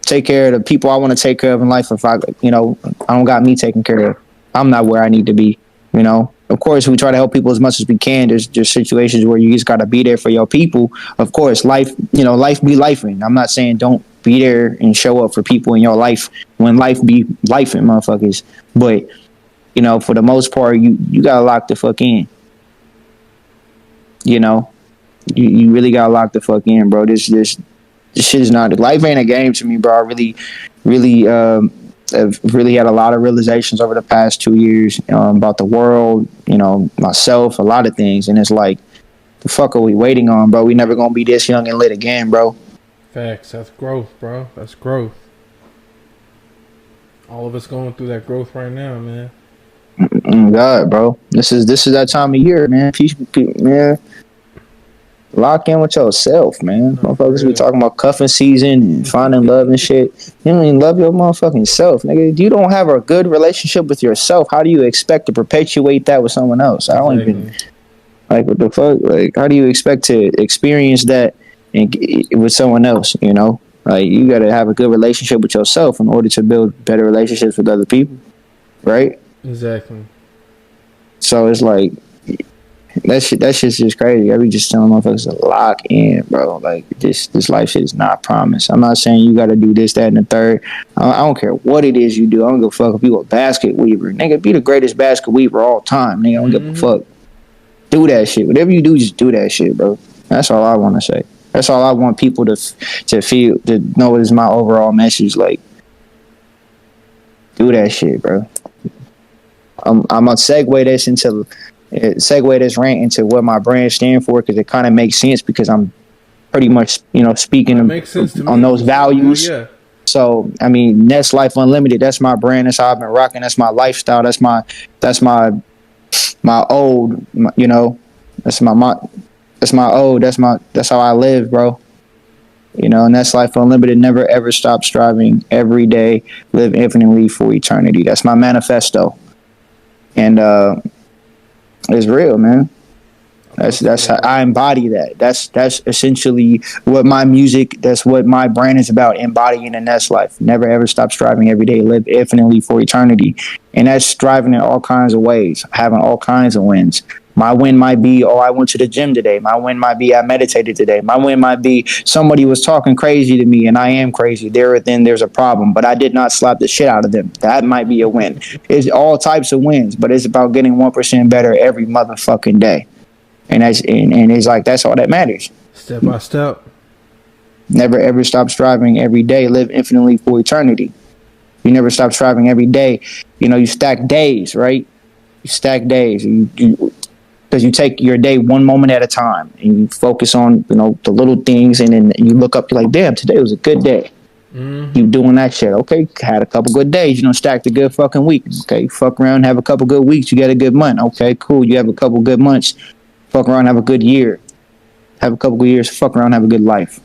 take care of the people I want to take care of in life if I don't got me taken care of? I'm not where I need to be. Of course, we try to help people as much as we can. There's situations where you just got to be there for your people. Of course, life be lifing. I'm not saying don't be there and show up for people in your life when life be lifing, motherfuckers. But, for the most part, you got to lock the fuck in. You really got to lock the fuck in, bro. This shit is not, life ain't a game to me, bro. I really, I've really had a lot of realizations over the past 2 years about the world, myself, a lot of things. And it's like, the fuck are we waiting on, bro? We never gonna be this young and lit again, bro.
Facts. That's growth, bro. That's growth. All of us going through that growth right now, man.
God, bro. This is that time of year, man. Man. Lock in with yourself, man. Motherfuckers be talking about cuffing season and finding love and shit. You don't even love your motherfucking self, nigga. If you don't have a good relationship with yourself, how do you expect to perpetuate that with someone else? I don't even, like, what the fuck? Like, how do you expect to experience that with someone else, Like, you gotta have a good relationship with yourself in order to build better relationships with other people, right?
Exactly.
So it's like, that shit's just crazy. I be just telling motherfuckers to lock in, bro. Like, this life shit is not promised. I'm not saying you gotta do this, that, and the third. I don't care what it is you do. I don't give a fuck if you a basket weaver. Nigga, be the greatest basket weaver all time. Nigga, I don't give a fuck. Do that shit. Whatever you do, just do that shit, bro. That's all I want to say. That's all I want people to feel, to know what is my overall message. Like, do that shit, bro. I'm gonna segue this rant into what my brand stand for, because it kind of makes sense, because I'm pretty much speaking on those values.
Yeah.
So I mean, Nest Life Unlimited. That's my brand. That's how I've been rocking. That's my lifestyle. That's my old. That's how I live, bro. Nest Life Unlimited. Never ever stop striving. Every day, live infinitely for eternity. That's my manifesto. And it's real, man. That's how I embody that. That's essentially what my music, that's what my brand is about, embodying the Nest Life. Never ever stop striving, every day live infinitely for eternity. And that's striving in all kinds of ways, having all kinds of wins. My win might be, I went to the gym today. My win might be, I meditated today. My win might be, somebody was talking crazy to me and I am crazy. Then there's a problem, but I did not slap the shit out of them. That might be a win. It's all types of wins, but it's about getting 1% better every motherfucking day. And it's like, that's all that matters.
Step by step.
Never ever stop striving, every day live infinitely for eternity. You never stop striving every day. You stack days, right? You stack days. Because you take your day one moment at a time, and you focus on the little things, and then you look up, you're like, damn, today was a good day. You doing that shit. Okay, had a couple good days, stacked a good fucking week. Okay, fuck around, have a couple good weeks, you get a good month. Okay, cool, you have a couple good months. Fuck around, have a good year. Have a couple good years, fuck around, have a good life.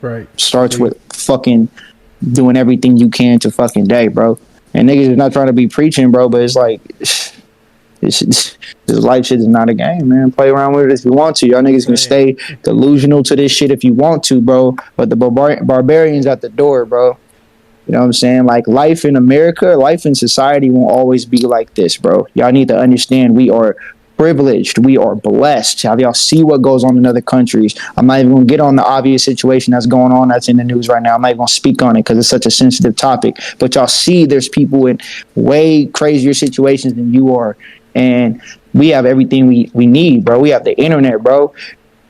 Right.
Starts with fucking doing everything you can to fucking day, bro. And niggas is not trying to be preaching, bro, but it's like, this life shit is not a game, man. Play around with it if you want to. Y'all niggas can stay delusional to this shit if you want to, bro. But the barbarians at the door, bro. You know what I'm saying? Like, life in America, life in society won't always be like this, bro. Y'all need to understand we are privileged. We are blessed. Have y'all see what goes on in other countries? I'm not even going to get on the obvious situation that's going on that's in the news right now. I'm not even going to speak on it because it's such a sensitive topic. But y'all see there's people in way crazier situations than you are. And we have everything we need, bro. We have the internet, bro.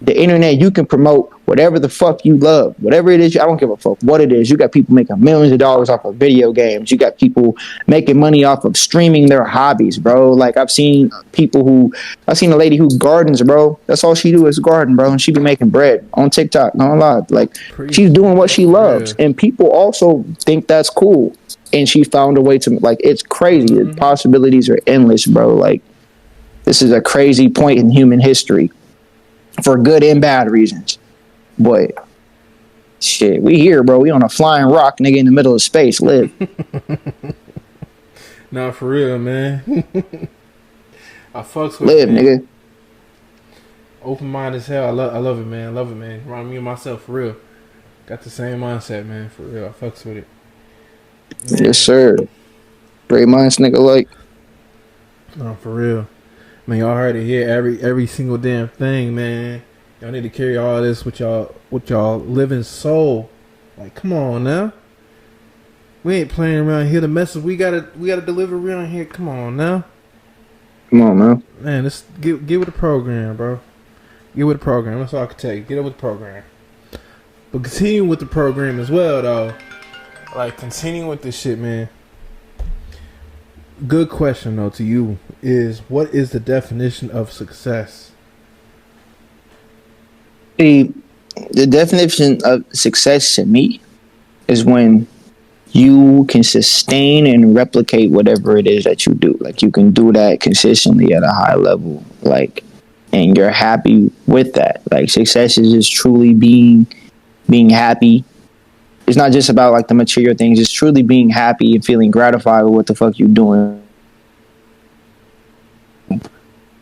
The internet, you can promote whatever the fuck you love. Whatever it is, I don't give a fuck what it is. You got people making millions of dollars off of video games. You got people making money off of streaming their hobbies, bro. Like, I've seen a lady who gardens, bro. That's all she do is garden, bro. And she be making bread on TikTok, not live. Like, she's doing what she loves. And people also think that's cool. And she found a way to, like, it's crazy. The possibilities are endless, bro. Like, this is a crazy point in human history for good and bad reasons. But Shit, we here, bro. We on a flying rock, nigga, in the middle of space. Live.
Nah, for real, man. I fucks with
Live,
it, man.
nigga.
Open mind as hell. I love it, man. I love it, man. Around me and myself, for real. Got the same mindset, man. For real, I fucks with it. Man.
Yes, sir. Great minds, nigga, like.
No, for real. Man, y'all heard it here. Every single damn thing, man. Y'all need to carry all this with y'all living soul. Like, come on now. We ain't playing around here. The message we gotta deliver around here. Come on now.
Come on, man.
Man, let's get with the program, bro. Get with the program. That's all I can tell you. Get up with the program. But continue with the program as well, though. Like, continue with this shit, man. Good question, though, to you is, what is the definition of success?
The definition of success to me is when you can sustain and replicate whatever it is that you do. Like, you can do that consistently at a high level, like, and you're happy with that. Like, success is just truly being happy. It's not just about like the material things. It's truly being happy and feeling gratified with what the fuck you're doing.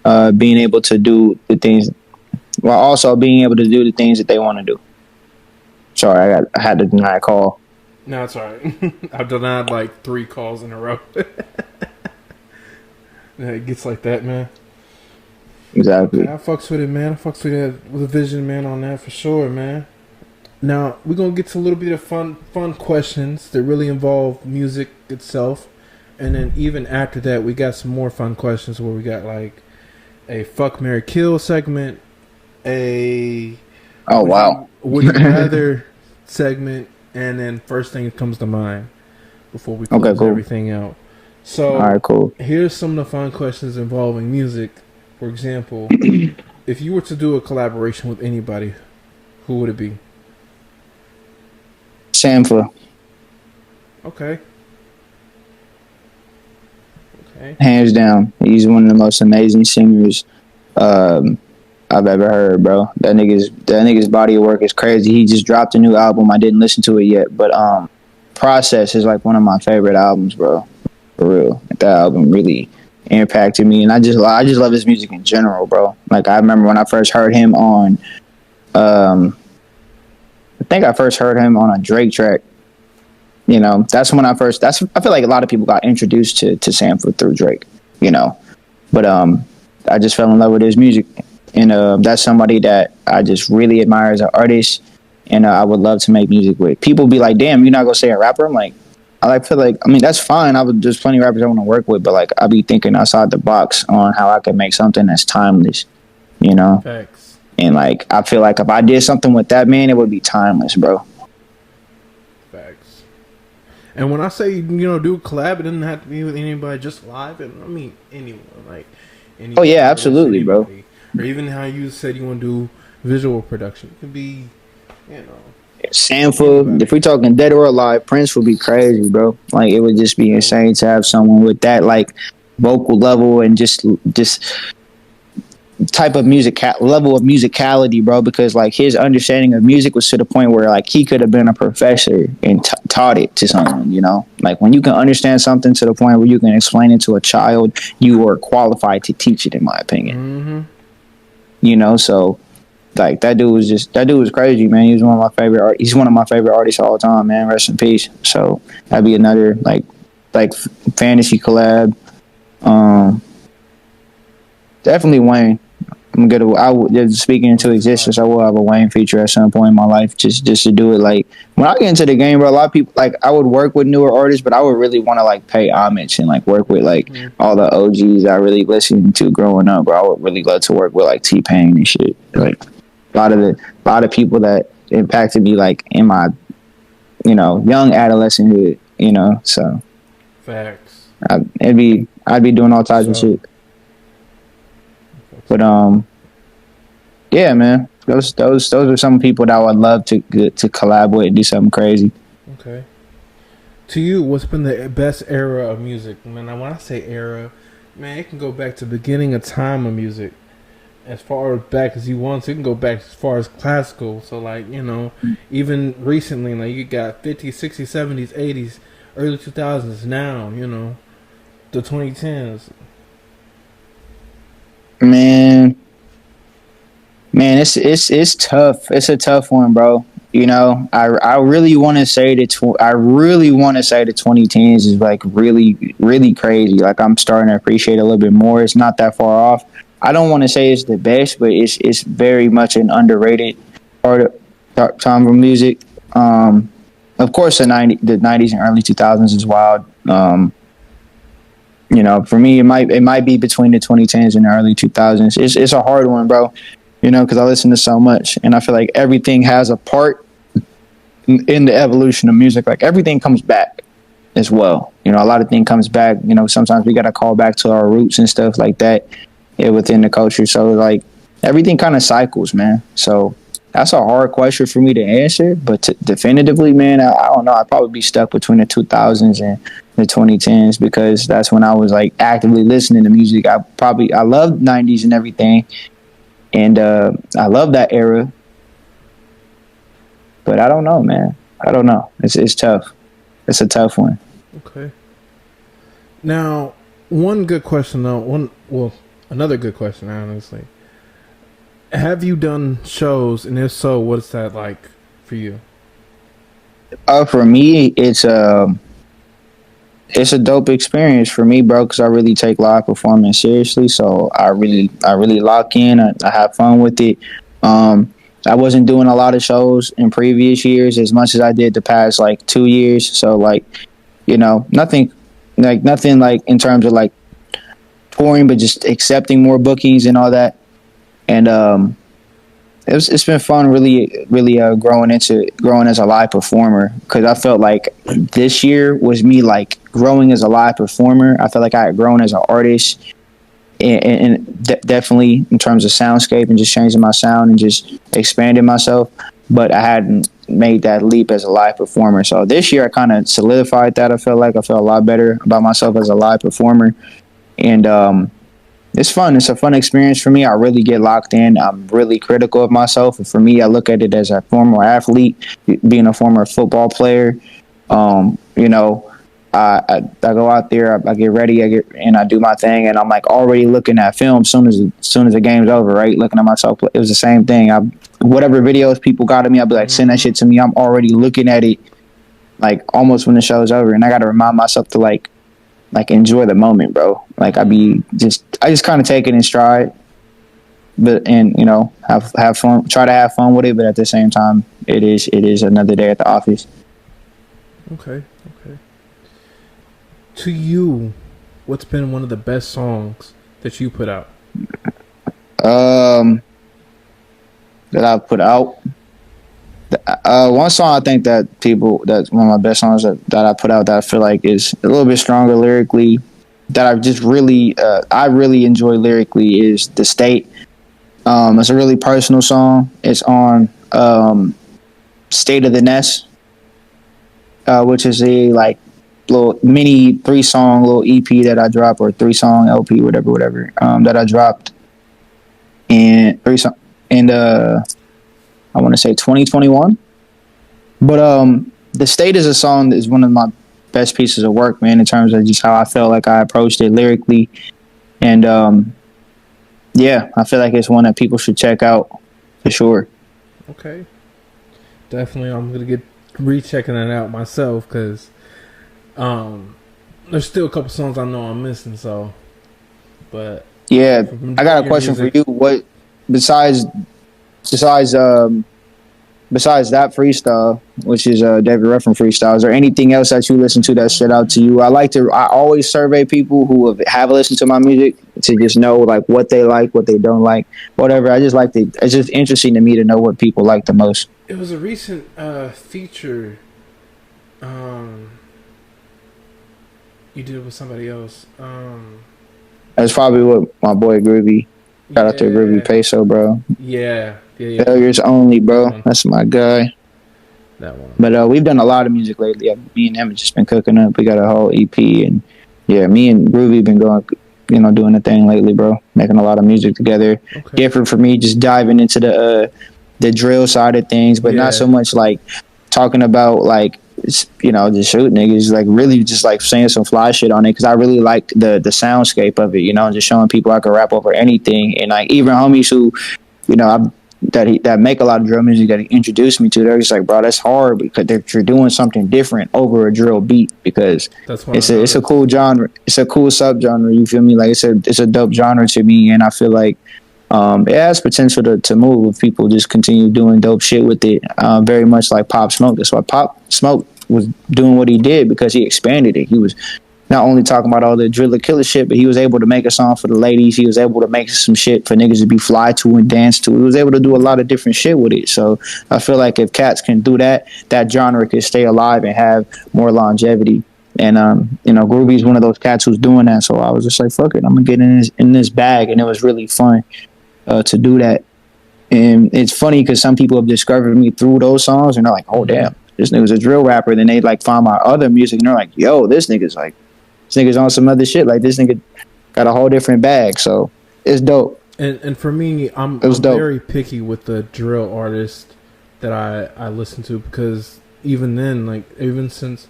Being able to do the things, while also being able to do the things that they want to do. Sorry, I had to deny a call.
No, it's alright. I've denied like 3 calls in a row. Yeah, it gets like that, man.
Exactly.
Okay, I fucks with it, man. I fucks with that, with a vision, man, on that for sure, man. Now we're gonna get to a little bit of fun questions that really involve music itself, and then even after that, we got some more fun questions where we got like a fuck, marry, kill segment, a would you rather segment, and then first thing that comes to mind before we close everything out. So,
all right, cool.
Here's some of the fun questions involving music. For example, if you were to do a collaboration with anybody, who would it be?
Sampler.
Okay.
Hands down. He's one of the most amazing singers I've ever heard, bro. That nigga's body of work is crazy. He just dropped a new album. I didn't listen to it yet, but Process is like one of my favorite albums, bro. For real. That album really impacted me, and I just love his music in general, bro. Like, I remember when I first heard him on I think I first heard him on a Drake track. You know, that's when I feel like a lot of people got introduced to Sampler through Drake, you know. But I just fell in love with his music, and that's somebody that I just really admire as an artist, and I would love to make music with. People be like, damn, you're not gonna say a rapper? I'm like, that's fine. There's plenty of rappers I want to work with, but like, I be thinking outside the box on how I can make something that's timeless, you know.
Facts.
And like, I feel like if I did something with that man, it would be timeless, bro.
Facts. And when I say, you know, do a collab, it doesn't have to be with anybody, just live. And I mean anyone, like anyone.
Oh yeah, absolutely, bro.
Or even how you said you want to do visual production. It could be, you know,
Sampler. If we talking dead or alive, Prince would be crazy, bro. Like, it would just be insane to have someone with that like vocal level and just type of level of musicality, bro, because like his understanding of music was to the point where like he could have been a professor and taught it to someone, you know. Like, when you can understand something to the point where you can explain it to a child, you are qualified to teach it, in my opinion.
Mm-hmm.
You know, so like that dude was crazy, man. He's one of my favorite artists all the time, man. Rest in peace. So that'd be another like fantasy collab. Definitely Wayne. Speaking into existence, I will have a Wayne feature at some point in my life, just to do it. Like, when I get into the game, bro, a lot of people, like, I would work with newer artists, but I would really want to like pay homage and like work with like all the OGs I really listened to growing up, bro. I would really love to work with like T-Pain and shit. Like, a lot of people that impacted me like in my, you know, young adolescenthood, you know. So
facts.
I'd be doing all types of shit. But yeah, man, those are some people that I would love to collab with and do something crazy.
Okay. To you, what's been the best era of music? Man, when I say era, man, it can go back to beginning of time of music. as far back as you want. So you can go back as far as classical. So like, you know, even recently, like you got 50s, 60s, 70s, 80s, early 2000s. Now, you know, the 2010s.
Man, it's tough. It's a tough one, bro. You know, I really want to say that I really want to say the 2010s is like really crazy. Like I'm starting to appreciate it a little bit more. It's not that far off. I don't want to say it's the best, but it's very much an underrated part of time of music. Of course, the 90s and early 2000s is wild. You know, for me, it might be between the 2010s and the early 2000s. It's a hard one, bro. You know, because I listen to so much, and I feel like everything has a part in the evolution of music. Like everything comes back as well. You know, a lot of things comes back. You know, sometimes we got to call back to our roots and stuff like that, within the culture. So like everything kind of cycles, man. So that's a hard question for me to answer, but definitively, man, I don't know. I'd probably be stuck between the 2000s and the 2010s because that's when I was like actively listening to music. I loved 90s and everything, and I love that era. But I don't know, man. I don't know. It's tough. It's a tough one.
Okay. Now, one good question though. Another good question, honestly. Have you done shows, and if so, what's that like for you?
For me, it's a dope experience for me, bro, because I really take live performance seriously. So I really lock in. I have fun with it. I wasn't doing a lot of shows in previous years as much as I did the past like 2 years. So like, you know, nothing like in terms of like touring, but just accepting more bookings and all that. And it's been fun, really growing as a live performer, because I felt like this year was me like growing as a live performer. I felt like I had grown as an artist, and definitely in terms of soundscape and just changing my sound and just expanding myself. But I hadn't made that leap as a live performer. So this year I kind of solidified that. I felt a lot better about myself as a live performer, and it's fun. It's a fun experience for me. I really get locked in. I'm really critical of myself. And for me, I look at it as a former athlete, being a former football player. You know, I go out there, I get ready, and I do my thing, and I'm like already looking at film soon as the game's over, right? Looking at myself. It was the same thing. Whatever videos people got of me, I'll be like, send that shit to me. I'm already looking at it like almost when the show's over, and I got to remind myself to like enjoy the moment, bro. Like I just kind of take it in stride, and you know, have fun, try to have fun with it, but at the same time, it is another day at the office.
Okay. To you, what's been one of the best songs that you put out?
That I put out. One song I think that's one of my best songs that I put out that I feel like is a little bit stronger lyrically, that I just I really enjoy lyrically, is The State. It's a really personal song. It's on State of the Nest, which is a like little mini 3-song little EP that I dropped, or 3-song LP, whatever, that I dropped in I want to say 2021. But The State is a song that is one of my best pieces of work, man, in terms of just how I felt like I approached it lyrically. And yeah, I feel like it's one that people should check out for sure.
Okay. Definitely, I'm going to get rechecking that out myself, because there's still a couple songs I know I'm missing, so. But
yeah, I got a question for you. What besides that freestyle, which is David Ruffin freestyle, is there anything else that you listen to that stood out to you? I always survey people who have listened to my music to just know like what they like, what they don't like, whatever. It's just interesting to me to know what people like the most.
It was a recent feature you did with somebody else.
That's probably what my boy Groovy. Shout out to Groovy Peso, bro.
Yeah.
Failures Only, bro. That's my guy.
That one.
But we've done a lot of music lately. Me and him have just been cooking up. We got a whole EP, and yeah, me and Groovy been going doing the thing lately, bro. Making a lot of music together.
Okay.
Different for me, just diving into the drill side of things, but not so much like talking about like just shoot niggas, like really just like saying some fly shit on it, because I really like the soundscape of it, just showing people I can rap over anything. And like even homies who that make a lot of drill music that he introduced me to, they're just like, bro, that's hard because you're doing something different over a drill beat, because it's a cool genre, it's a cool subgenre, you feel me? Like it's a dope genre to me, and I feel like it has potential to move if people just continue doing dope shit with it. Very much like Pop Smoke. That's why Pop Smoke was doing what he did, because he expanded it. He was not only talking about all the driller killer shit, but he was able to make a song for the ladies. He was able to make some shit for niggas to be fly to and dance to. He was able to do a lot of different shit with it. So I feel like if cats can do that, that genre could stay alive and have more longevity. And Groovy's one of those cats who's doing that. So I was just like, fuck it, I'm gonna get in this bag, and it was really fun to do that. And it's funny because some people have discovered me through those songs, and they're like, oh damn, this nigga's a drill rapper. Then they like find my other music, and they're like, yo, this nigga's on some other shit. Like this nigga got a whole different bag. So it's dope.
And for me, I'm very picky with the drill artists that I listen to, because even since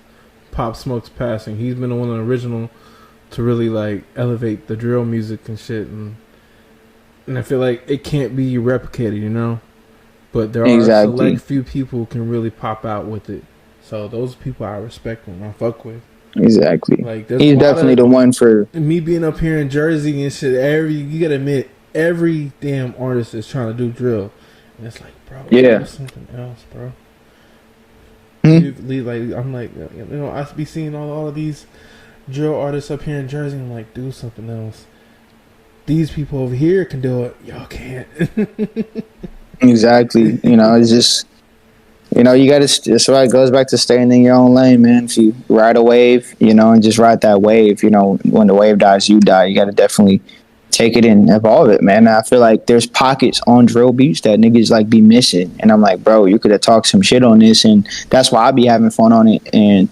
Pop Smoke's passing, he's been one of the original to really like elevate the drill music and shit, and I feel like it can't be replicated, but there are select few people who can really pop out with it. So those people I respect and I fuck with.
Exactly.
Like
he's definitely the one for
me being up here in Jersey and shit. You gotta admit, every damn artist is trying to do drill, and it's like, bro, do something else, bro. I'm like, I be seeing all of these drill artists up here in Jersey. And I'm like, do something else. These people over here can do it. Y'all can't.
Exactly. It's just. You gotta. That's why it goes back to staying in your own lane, man. If you ride a wave, and just ride that wave. When the wave dies, you die. You gotta definitely take it and evolve it, man. And I feel like there's pockets on drill beats that niggas like be missing, and I'm like, bro, you could have talked some shit on this, and that's why I be having fun on it. And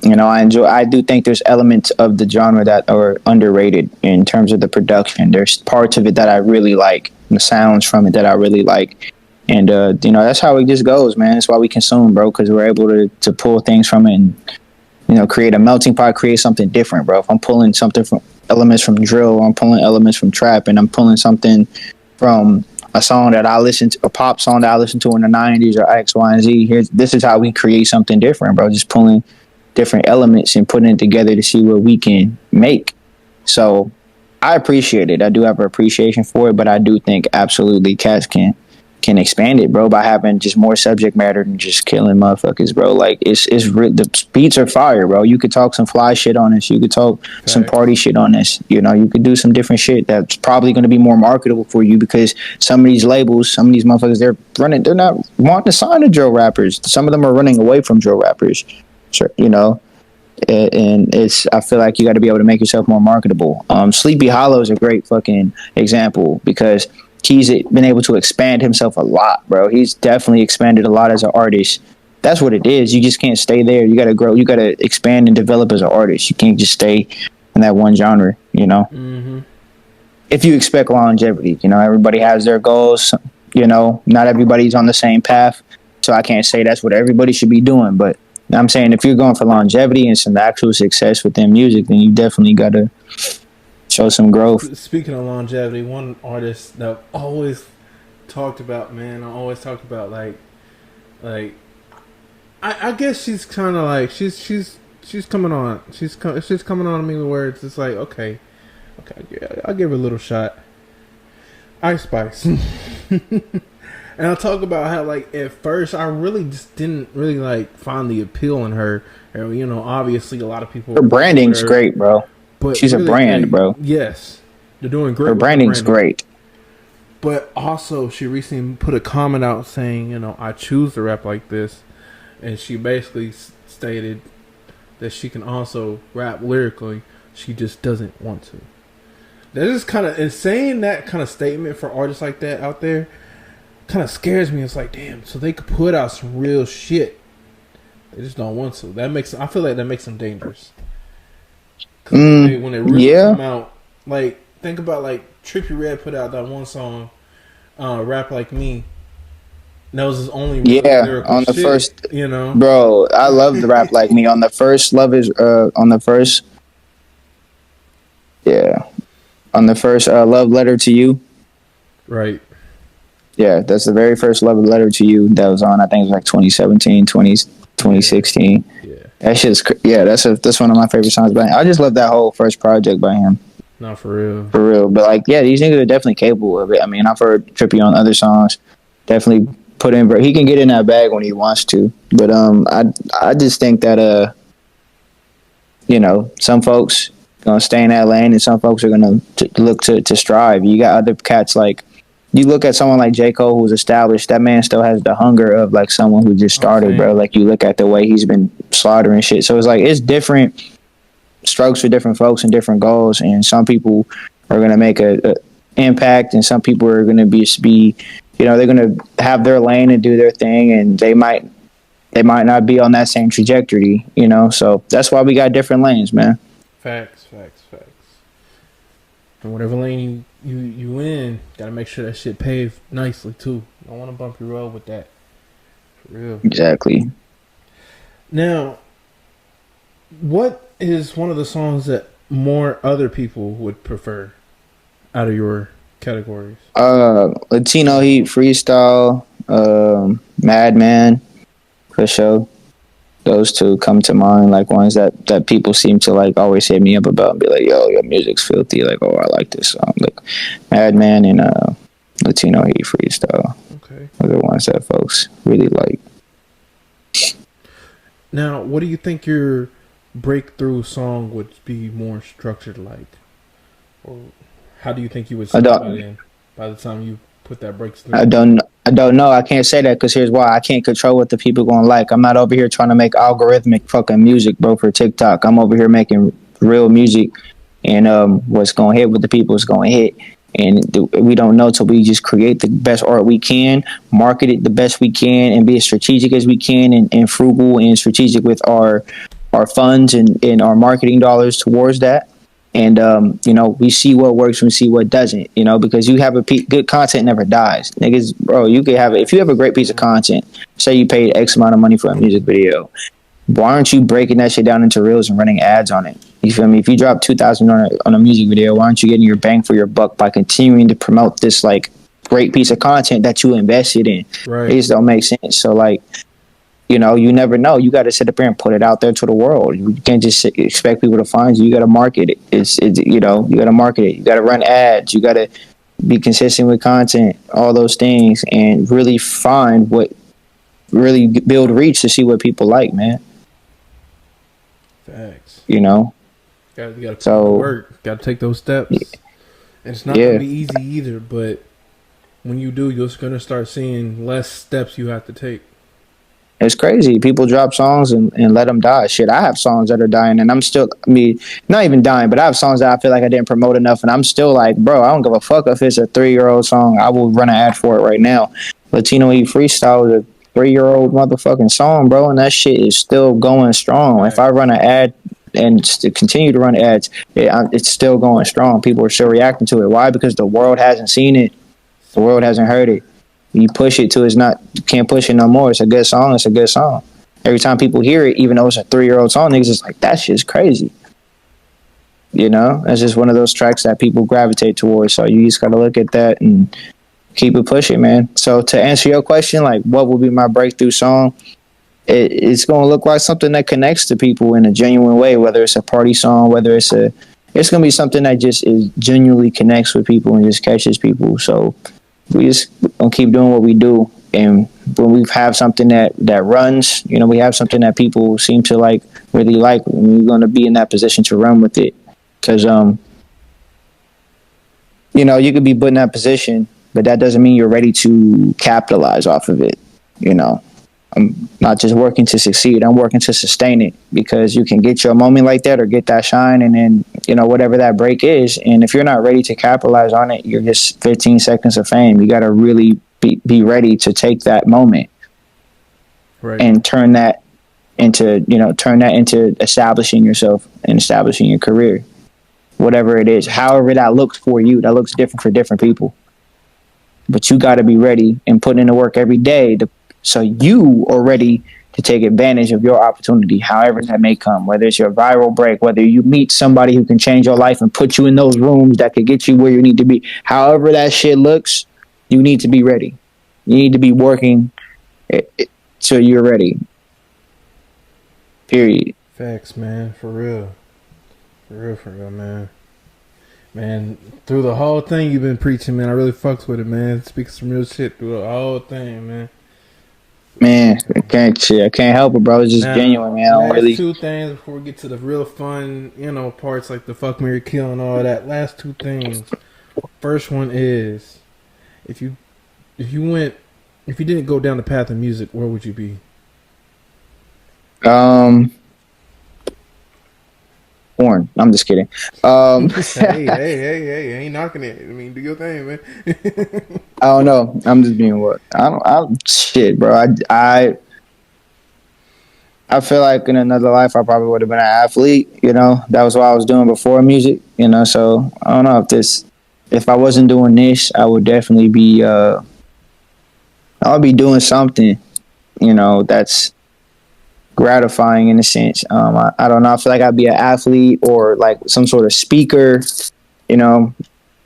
I do think there's elements of the genre that are underrated in terms of the production. There's parts of it that I really like, the sounds from it that I really like. And, that's how it just goes, man. That's why we consume, bro, because we're able to pull things from it and, create a melting pot, create something different, bro. If I'm pulling something from elements from drill, I'm pulling elements from trap, and I'm pulling something from a song that I listen to, a pop song that I listened to in the 90s or X, Y, and Z. This is how we create something different, bro. Just pulling different elements and putting it together to see what we can make. So I appreciate it. I do have an appreciation for it, but I do think absolutely cats can expand it, bro, by having just more subject matter than just killing motherfuckers, bro. Like it's the beats are fire, bro. You could talk some fly shit on this. You could talk some party shit on this. You could do some different shit that's probably going to be more marketable for you, because some of these labels, some of these motherfuckers, they're not wanting to sign to drill rappers. Some of them are running away from drill rappers. So, and I feel like you got to be able to make yourself more marketable. Sleepy Hollow is a great fucking example, because he's been able to expand himself a lot, bro. He's definitely expanded a lot as an artist. That's what it is. You just can't stay there. You got to grow. You got to expand and develop as an artist. You can't just stay in that one genre,
Mm-hmm.
If you expect longevity, everybody has their goals. Not everybody's on the same path. So I can't say that's what everybody should be doing. But I'm saying if you're going for longevity and some actual success within music, then you definitely got to show some growth.
Speaking of longevity, one artist that I always talked about, man, like I guess she's kind of like she's coming on. She's coming on to me where it's just like okay, I'll give her a little shot. Ice Spice. And I'll talk about how like at first I really just didn't really like find the appeal in her. And, obviously a lot of people.
Her branding's great, bro. But she's really, a brand, bro.
Yes, they're doing great.
Her branding's great.
But also, she recently put a comment out saying, I choose to rap like this, and she basically stated that she can also rap lyrically. She just doesn't want to. That is kind of insane. That kind of statement for artists like that out there kind of scares me. It's like, damn, so they could put out some real shit. They just don't want to. I feel like that makes them dangerous. When they really come out Like, think about like Trippie Redd put out that one song, "Rap Like Me." That was his only really lyrical
on the
shit,
first,
you know.
bro. I love the Rap Like Me on the first. On the first, yeah, on the first Love Letter to You.
Right.
Yeah, that's the very first Love Letter to You that was on. I think it was like 2017, 2016.
Yeah.
That shit's yeah. That's one of my favorite songs by him. I just love that whole first project by him.
Not for real.
For real, but like, yeah, these niggas are definitely capable of it. I mean, I've heard Trippie on other songs. Definitely put in, he can get in that bag when he wants to. But I just think that you know, some folks gonna stay in that lane, and some folks are gonna look to strive. You got other cats like, you look at someone like J. Cole, who's established. That man still has the hunger of like someone who just started, bro. Like, you look at the way he's been slaughtering shit. So it's like, it's different strokes for different folks and different goals, and some people are gonna make a impact, and some people are gonna be you know, they're gonna have their lane and do their thing, and they might not be on that same trajectory, you know. So that's why we got different lanes, man.
Facts. And whatever lane you in, gotta make sure that shit paved nicely too. Don't want to bump your road with that. For real.
Exactly.
Now, what is one of the songs that more other people would prefer out of your categories?
Latino Heat, Freestyle, Madman, for sure. Those two come to mind, like ones that people seem to like always hit me up about and be like, yo, your music's filthy. Like, oh, I like this song. Like, Madman and Latino Heat, Freestyle.
Okay.
Are the ones that folks really like.
Now, what do you think your breakthrough song would be more structured like? Or how do you think you would say that in by the time you put that breakthrough?
I don't know. I can't say that because here's why. I can't control what the people gonna like. I'm not over here trying to make algorithmic fucking music, bro, for TikTok. I'm over here making real music, and what's gonna hit, what the people is gonna hit. And we don't know till we just create the best art we can, market it the best we can, and be as strategic as we can, and frugal and strategic with our funds and our marketing dollars towards that. And, you know, we see what works and we see what doesn't, you know, because you have good content never dies. Niggas, bro, you could have it. If you have a great piece of content, say you paid X amount of money for a music video, why aren't you breaking that shit down into reels and running ads on it? You feel me? If you drop $2,000 on a music video, why aren't you getting your bang for your buck by continuing to promote this, like, great piece of content that you invested in?
Right.
It just don't make sense. So, like, you know, you never know. You got to sit up there and put it out there to the world. You can't just expect people to find you. You got to market it. It's you know, you got to market it. You got to run ads. You got to be consistent with content, all those things, and really find really build reach to see what people like, man.
Facts.
You know?
You got to work. Got to take those steps. And it's not going to be easy either, but when you do, you're going to start seeing less steps you have to take.
It's crazy. People drop songs and let them die. Shit, I have songs that are dying, and I'm still, not even dying, but I have songs that I feel like I didn't promote enough, and I'm still like, bro, I don't give a fuck if it's a 3-year-old song. I will run an ad for it right now. Latino Heat Freestyle is a 3-year-old motherfucking song, bro, and that shit is still going strong. Right. If I run an ad and continue to run ads, it's still going strong. People are still reacting to it. Why? Because the world hasn't seen it. The world hasn't heard it. You push it to you can't push it no more. It's a good song. It's a good song. Every time people hear it, even though it's a 3-year-old song, niggas is like, that shit's crazy. You know, it's just one of those tracks that people gravitate towards. So you just got to look at that and keep it pushing, man. So to answer your question, like, what will be my breakthrough song? It's going to look like something that connects to people in a genuine way, whether it's a party song, whether it's going to be something that just genuinely connects with people and just catches people. So we just gonna keep doing what we do, and when we have something that runs, you know, we have something that people seem to really like, we're gonna be in that position to run with it. Because you know, you could be put in that position, but that doesn't mean you're ready to capitalize off of it. You know, I'm not just working to succeed, I'm working to sustain it, because you can get your moment like that or get that shine, and then, you know, whatever that break is, and if you're not ready to capitalize on it, you're just 15 seconds of fame. You got to really be ready to take that moment, right, and turn that into establishing yourself and establishing your career. whatever it is. However that looks for you, that looks different for different people. But you got to be ready and put in the work every day so you are ready to take advantage of your opportunity, however that may come, whether it's your viral break, whether you meet somebody who can change your life and put you in those rooms that could get you where you need to be. However that shit looks, you need to be ready. You need to be working till you're ready. Period.
Facts, man. For real. For real, man. Man, through the whole thing you've been preaching, man, I really fucks with it, man. Speaking some real shit through the whole thing, man.
Man, I can't help it, bro. It's just genuine, man. I don't really.
Two things before we get to the real fun, parts like the fuck, marry, kill, and all that. Last two things. First one is, if you didn't go down the path of music, where would you be?
Porn. I'm just kidding.
Hey, ain't knocking it. I mean, do your thing, man.
I don't know. I'm just being what shit, bro. I feel like in another life I probably would have been an athlete. That was what I was doing before music. So I don't know if I wasn't doing this, I would definitely be. I'll be doing something, that's gratifying in a sense. I don't know. I feel like I'd be an athlete or like some sort of speaker,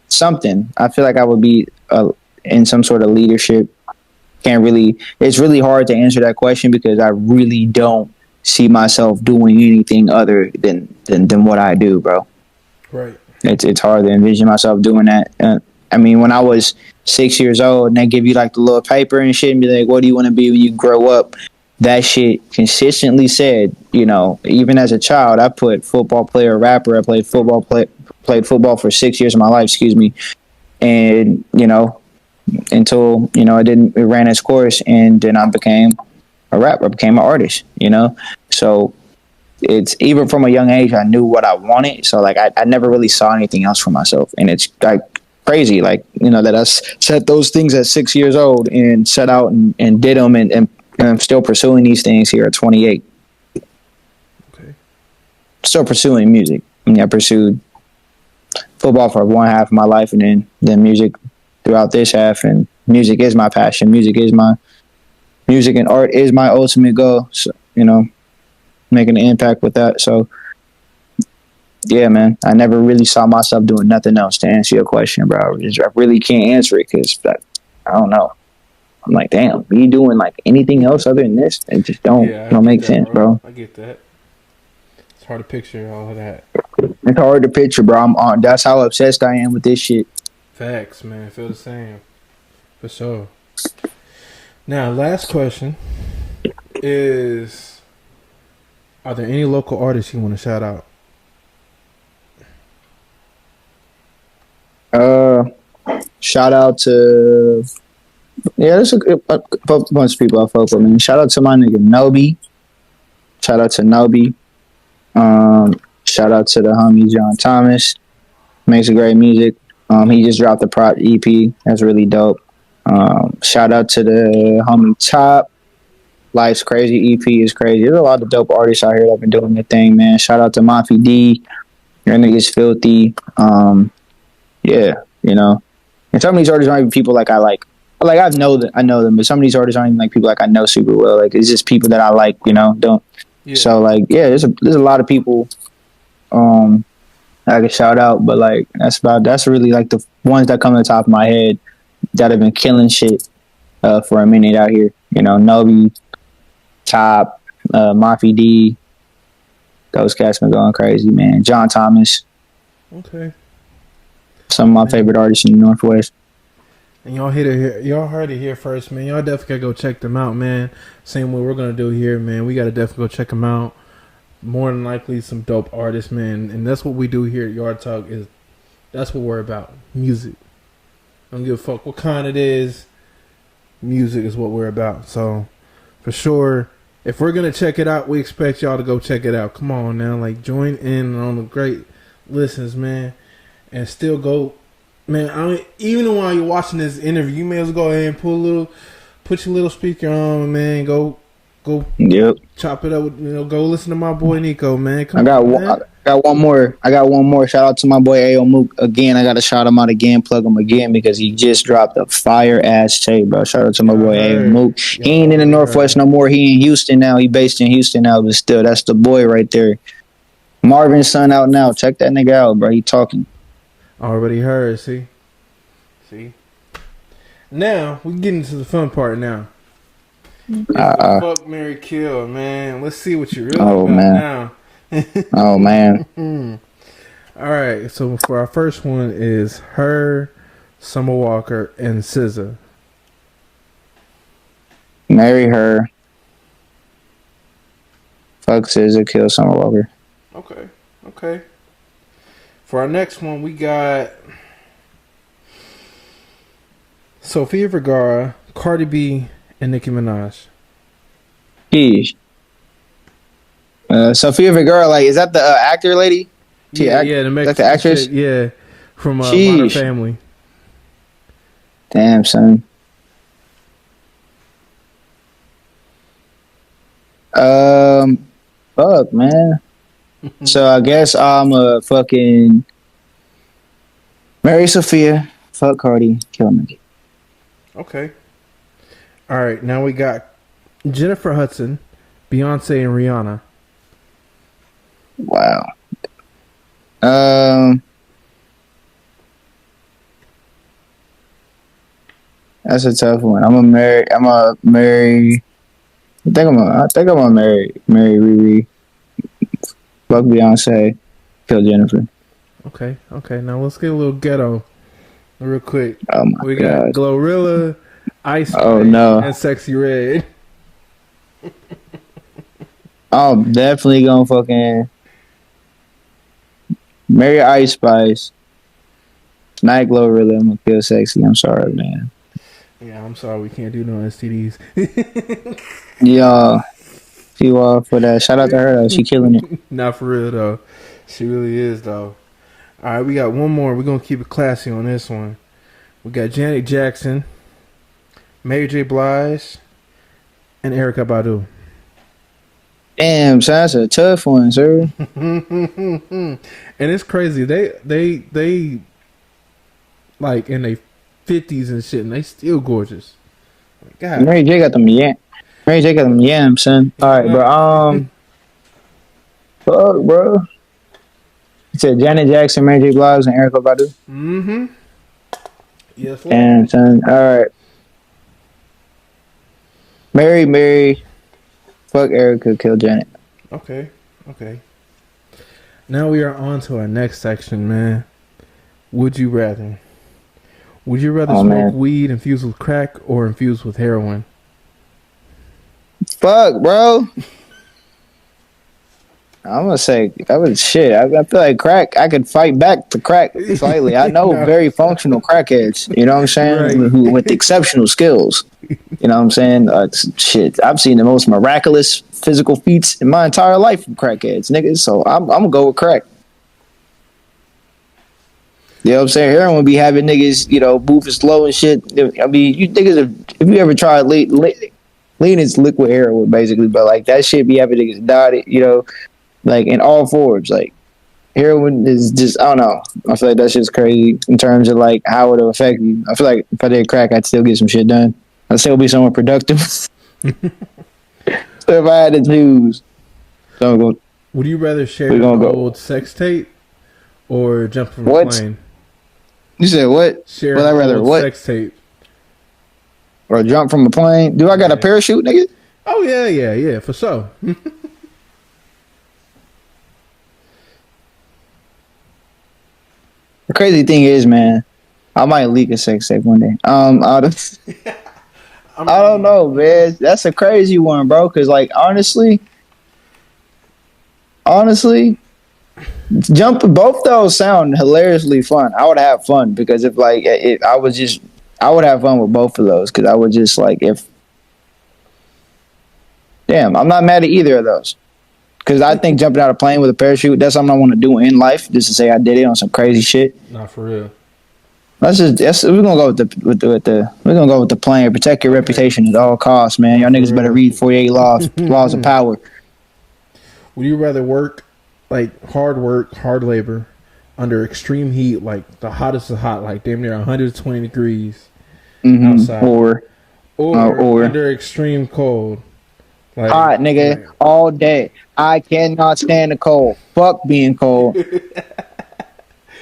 something. I feel like I would be in some sort of leadership. It's really hard to answer that question because I really don't see myself doing anything other than what I do, bro.
Right.
It's hard to envision myself doing that. I mean, when I was 6 years old and they give you like the little paper and shit and be like, what do you want to be when you grow up? That shit consistently said, even as a child, I put football player, rapper. I played football for 6 years of my life, and until it ran its course, and then I became a rapper, I became an artist. So it's even from a young age, I knew what I wanted. So like I never really saw anything else for myself, and it's like crazy, like that I set those things at 6 years old and set out and did them and I'm still pursuing these things here at 28.
Okay.
Still pursuing music. I pursued football for one half of my life and then music throughout this half. And music is my passion. Music and art is my ultimate goal. So, making an impact with that. So, yeah, man, I never really saw myself doing nothing else to answer your question, bro. I really can't answer it because I don't know. I'm like, damn, me doing like anything else other than this? It just don't make sense, bro.
I get that. It's hard to picture all of that.
It's hard to picture, bro. That's how obsessed I am with this shit.
Facts, man. I feel the same. For sure. Now, last question is, are there any local artists you want to shout out?
Shout out to... Yeah, there's a bunch of people I fuck with, man. Shout out to my nigga Nobi. Shout out to Nobi. Shout out to the homie John Thomas. Makes great music. He just dropped the Prop EP. That's really dope. Shout out to the homie Top. Life's Crazy EP is crazy. There's a lot of dope artists out here that have been doing their thing, man. Shout out to Mafia D. Your nigga's filthy. Yeah, And some of these artists aren't even people like I like. Like I know them, but some of these artists aren't even like people like I know super well. Like it's just people that I like, don't. Yeah. So like, yeah, there's a lot of people I can shout out, but like that's really like the ones that come to the top of my head that have been killing shit for a minute out here. Nobi, Top, Mafia D, those cats been going crazy, man. John Thomas.
Okay.
Some of my favorite artists in the Northwest.
And y'all heard it here first, man. Y'all definitely gotta go check them out, man. Same way we're gonna do here, man. We gotta definitely go check them out. More than likely, some dope artists, man. And that's what we do here at Yard Talk. That's what we're about. Music. Don't give a fuck what kind it is. Music is what we're about. So, for sure, if we're gonna check it out, we expect y'all to go check it out. Come on now, like join in on the great listens, man, and still go. Man, even while you're watching this interview, you may as well go ahead and put your little speaker on, man. Go,
yep.
Chop it up with, go listen to my boy Nico, man.
I Got one more. I got one more. Shout out to my boy Ayyyomookie again. I gotta shout him out again, plug him again because he just dropped a fire ass tape, bro. Shout out to my boy Ayyyomookie. He ain't in the Northwest no more. He in Houston now. He based in Houston now, but still, that's the boy right there. Marvin's son out now. Check that nigga out, bro. He talking.
Already heard. See. Now we get into the fun part. Now. Fuck, Mary, kill, man. Let's see what you really about now.
Oh man.
All right, so for our first one is her, Summer Walker, and SZA.
Marry her. Fuck SZA, kill Summer Walker.
Okay. For our next one, we got Sofia Vergara, Cardi B, and Nicki Minaj.
Jeez. Sofia Vergara, like, is that the actor lady?
Yeah, the Mexican,
like the actress.
Shit, yeah, from Modern Family.
Damn, son. Fuck, man. So I guess I'm a fucking marry Sophia, fuck Cardi, kill Nicki.
Okay. All right, now we got Jennifer Hudson, Beyonce, and Rihanna.
Wow. That's a tough one. I think I'm gonna marry Riri. Fuck Beyonce. Kill Jennifer.
Okay. Now let's get a little ghetto real quick.
Oh my
we
God.
got Glorilla, Ice Spice, and Sexy Red.
I'm definitely gonna fucking marry Ice Spice. Not Glorilla. I'm gonna kill Sexy. I'm sorry, man.
Yeah, I'm sorry. We can't do no STDs.
Yeah. You all for that. Shout out to her though. She killing it.
Not for real though. She really is though. All right, we got one more. We're gonna keep it classy on this one. We got Janet Jackson, Mary J. Blige, and Erykah Badu.
Damn, so that's a tough one, sir.
And it's crazy. They like in their 50s and shit, and they still gorgeous. God.
Mary J got them yams, son. All right, bro. Fuck, bro. You said Janet Jackson, Mary J. Blige, and Erykah Badu.
Mm-hmm. Yes, Lord.
Damn, son. All right. Mary. Fuck Erykah, kill Janet.
Okay. Now we are on to our next section, man. Would you rather? Would you rather smoke weed infused with crack or infused with heroin?
Fuck, bro. I'm gonna say shit. I feel like crack. I could fight back to crack slightly. I know very functional crackheads. You know what I'm saying?
Right.
With exceptional skills. You know what I'm saying? Shit. I've seen the most miraculous physical feats in my entire life from crackheads, niggas. So I'm gonna go with crack. You know what I'm saying? Heroin would be having niggas, moving slow and shit. I mean, you niggas, if you ever tried lean is liquid heroin, basically, but like that shit be having niggas die, like in all forms. Like heroin is just, I don't know. I feel like that shit's crazy in terms of like how it would affect you. I feel like if I did crack, I'd still get some shit done. I'd still be somewhat productive. So if I had to choose,
would you rather share an old sex tape or jump from a plane?
You said what?
Share
would I rather what?
Sex tape.
Or jump from a plane? Do I got a parachute, nigga?
Oh yeah, for sure.
The crazy thing is, man, I might leak a sex tape one day. I don't know, man. That's a crazy one, bro. Cause like honestly, both those sound hilariously fun. I would have fun because I would have fun with both of those because I would just like I'm not mad at either of those. Because I think jumping out of a plane with a parachute, that's something I want to do in life, just to say I did it on some crazy shit.
Not for real.
We're gonna go with the plane. Protect your reputation at all costs, man. Y'all niggas better read 48 laws of power.
Would you rather work like hard work, hard labor, under extreme heat, like the hottest of hot, like damn near 120 degrees outside,
Or
under extreme cold, like
hot, nigga, all day. I cannot stand the cold. Fuck being cold.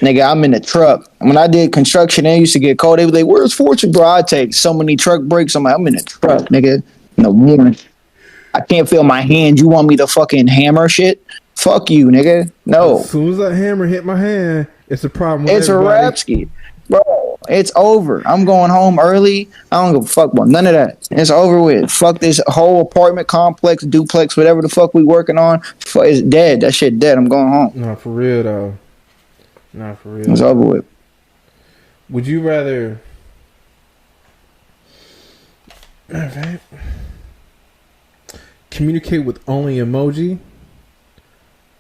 Nigga, I'm in the truck. When I did construction, they used to get cold. They was like, "Where's Fortune, bro?" I take so many truck breaks. I'm like, I'm in the truck, nigga. In the morning, I can't feel my hand. You want me to fucking hammer shit? Fuck you, nigga. No.
As soon as that hammer hit my hand, it's a problem with
It's
everybody.
a rap ski. Bro, it's over. I'm going home early. I don't give a fuck about none of that. It's over with. Fuck this whole apartment complex, duplex, whatever the fuck we working on. It's dead. That shit dead. I'm going home.
No, for real though. Not for real.
It's over with.
Would you rather? Okay. Communicate with only emoji,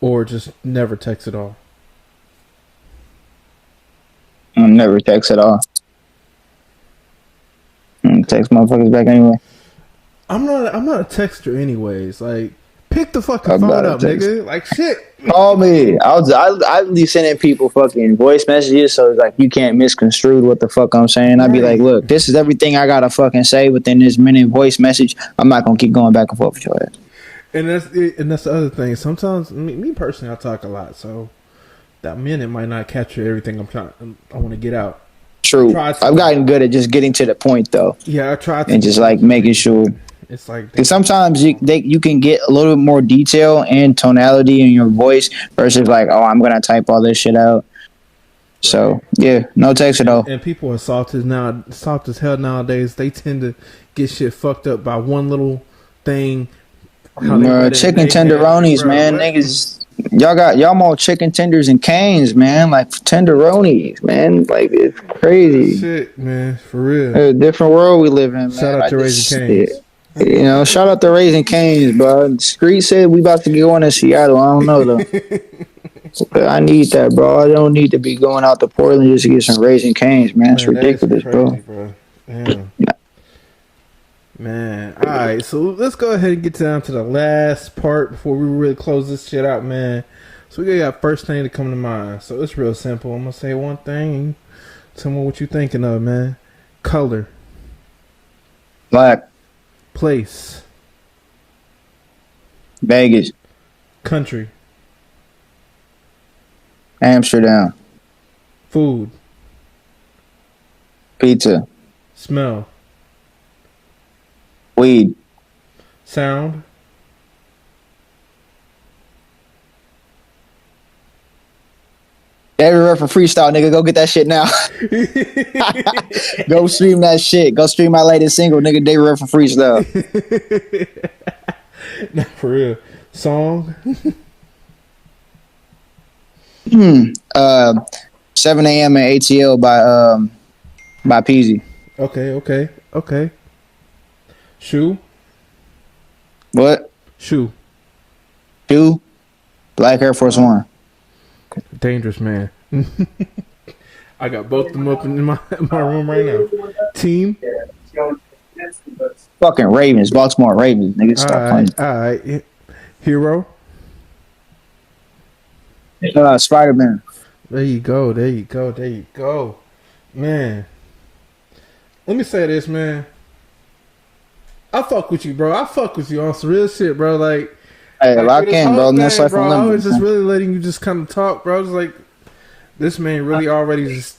or just never text at all?
I'll never text at all. Text motherfuckers back anyway.
I'm not a texter anyways. Like, pick the fucking
I'm
phone
not a
up,
texter.
nigga. Like shit.
Call me. I'll be sending people fucking voice messages, so it's like you can't misconstrue what the fuck I'm saying. I'd be like, look, this is everything I gotta fucking say within this minute voice message. I'm not gonna keep going back and forth with your ass.
And that's the other thing. Sometimes me personally, I talk a lot, so that minute might not capture everything I want to get out.
True. I've gotten good at just getting to the point though.
Yeah, I try to,
and just like making sure.
It's like
because sometimes you can get a little bit more detail and tonality in your voice versus like, oh, I'm gonna type all this shit out. So yeah, no text at all.
And people are soft as hell nowadays. They tend to get shit fucked up by one little thing.
Chicken tenderonis, man. Niggas, y'all more chicken tenders and canes, man. Like tenderonis, man. Like it's crazy.
Shit, man, for real.
A different world we live in, man.
Shout out to Raising Cane's.
You know, shout out to Raising Cane's, bro. Street said we about to get going to Seattle. I don't know though. I need that, bro. I don't need to be going out to Portland just to get some Raising Cane's, man. It's ridiculous, crazy, bro.
Damn. Man, all right. So let's go ahead and get down to the last part before we really close this shit out, man. So we got first thing to come to mind. So it's real simple. I'm gonna say one thing. Tell me what you thinking of, man. Color.
Black.
Place.
Vegas.
Country.
Amsterdam.
Food.
Pizza.
Smell.
Weed.
Sound.
Every rep for freestyle, nigga. Go get that shit now. Go stream that shit. Go stream my latest single, nigga. Day rep for freestyle.
Not for real. Song.
7 a.m. at ATL by Peasy.
Okay. Shoe.
What?
Shoe.
Black Air Force One.
Dangerous, man. I got both of them up in my room right now. Team.
Fucking Ravens. Baltimore Ravens. Nigga, stop playing.
All right. Hero.
Spider-Man.
There you go. Man. Let me say this, man. I fuck with you, bro. I fuck with you on some real shit, bro. Like,
hey, lock in, bro. No life
bro,
on
I
limit.
was just really letting you just kind of talk, bro. It's like, this man really already just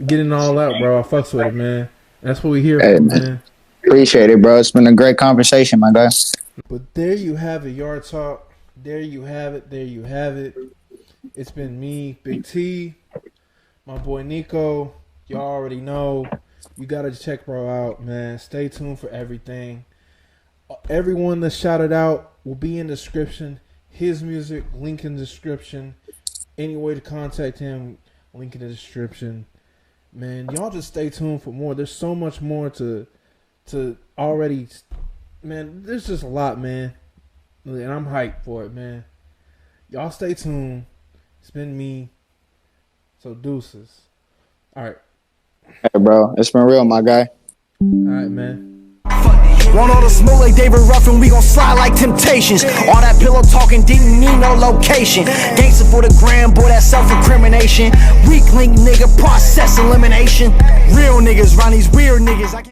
getting all out, bro. I fucks with it, man. That's what we here for, man.
Appreciate it, bro. It's been a great conversation, my guy.
But there you have it, Yard Talk. There you have it. It's been me, Big T, my boy Nico. Y'all already know. You gotta check bro out, man. Stay tuned for everything. Everyone that shouted out will be in the description. His music, link in the description. Any way to contact him, link in the description. Man, y'all just stay tuned for more. There's so much more to already. Man, there's just a lot, man. And I'm hyped for it, man. Y'all stay tuned. It's been me. So deuces. All right.
Hey, bro. It's been real, my guy.
All right, man.
Want all the smoke like David Ruffin, we gon' slide like Temptations. All that pillow talking didn't need no location. Gangsta for the gram, boy, that's self-incrimination. Weak link nigga, process elimination. Real niggas round these weird niggas.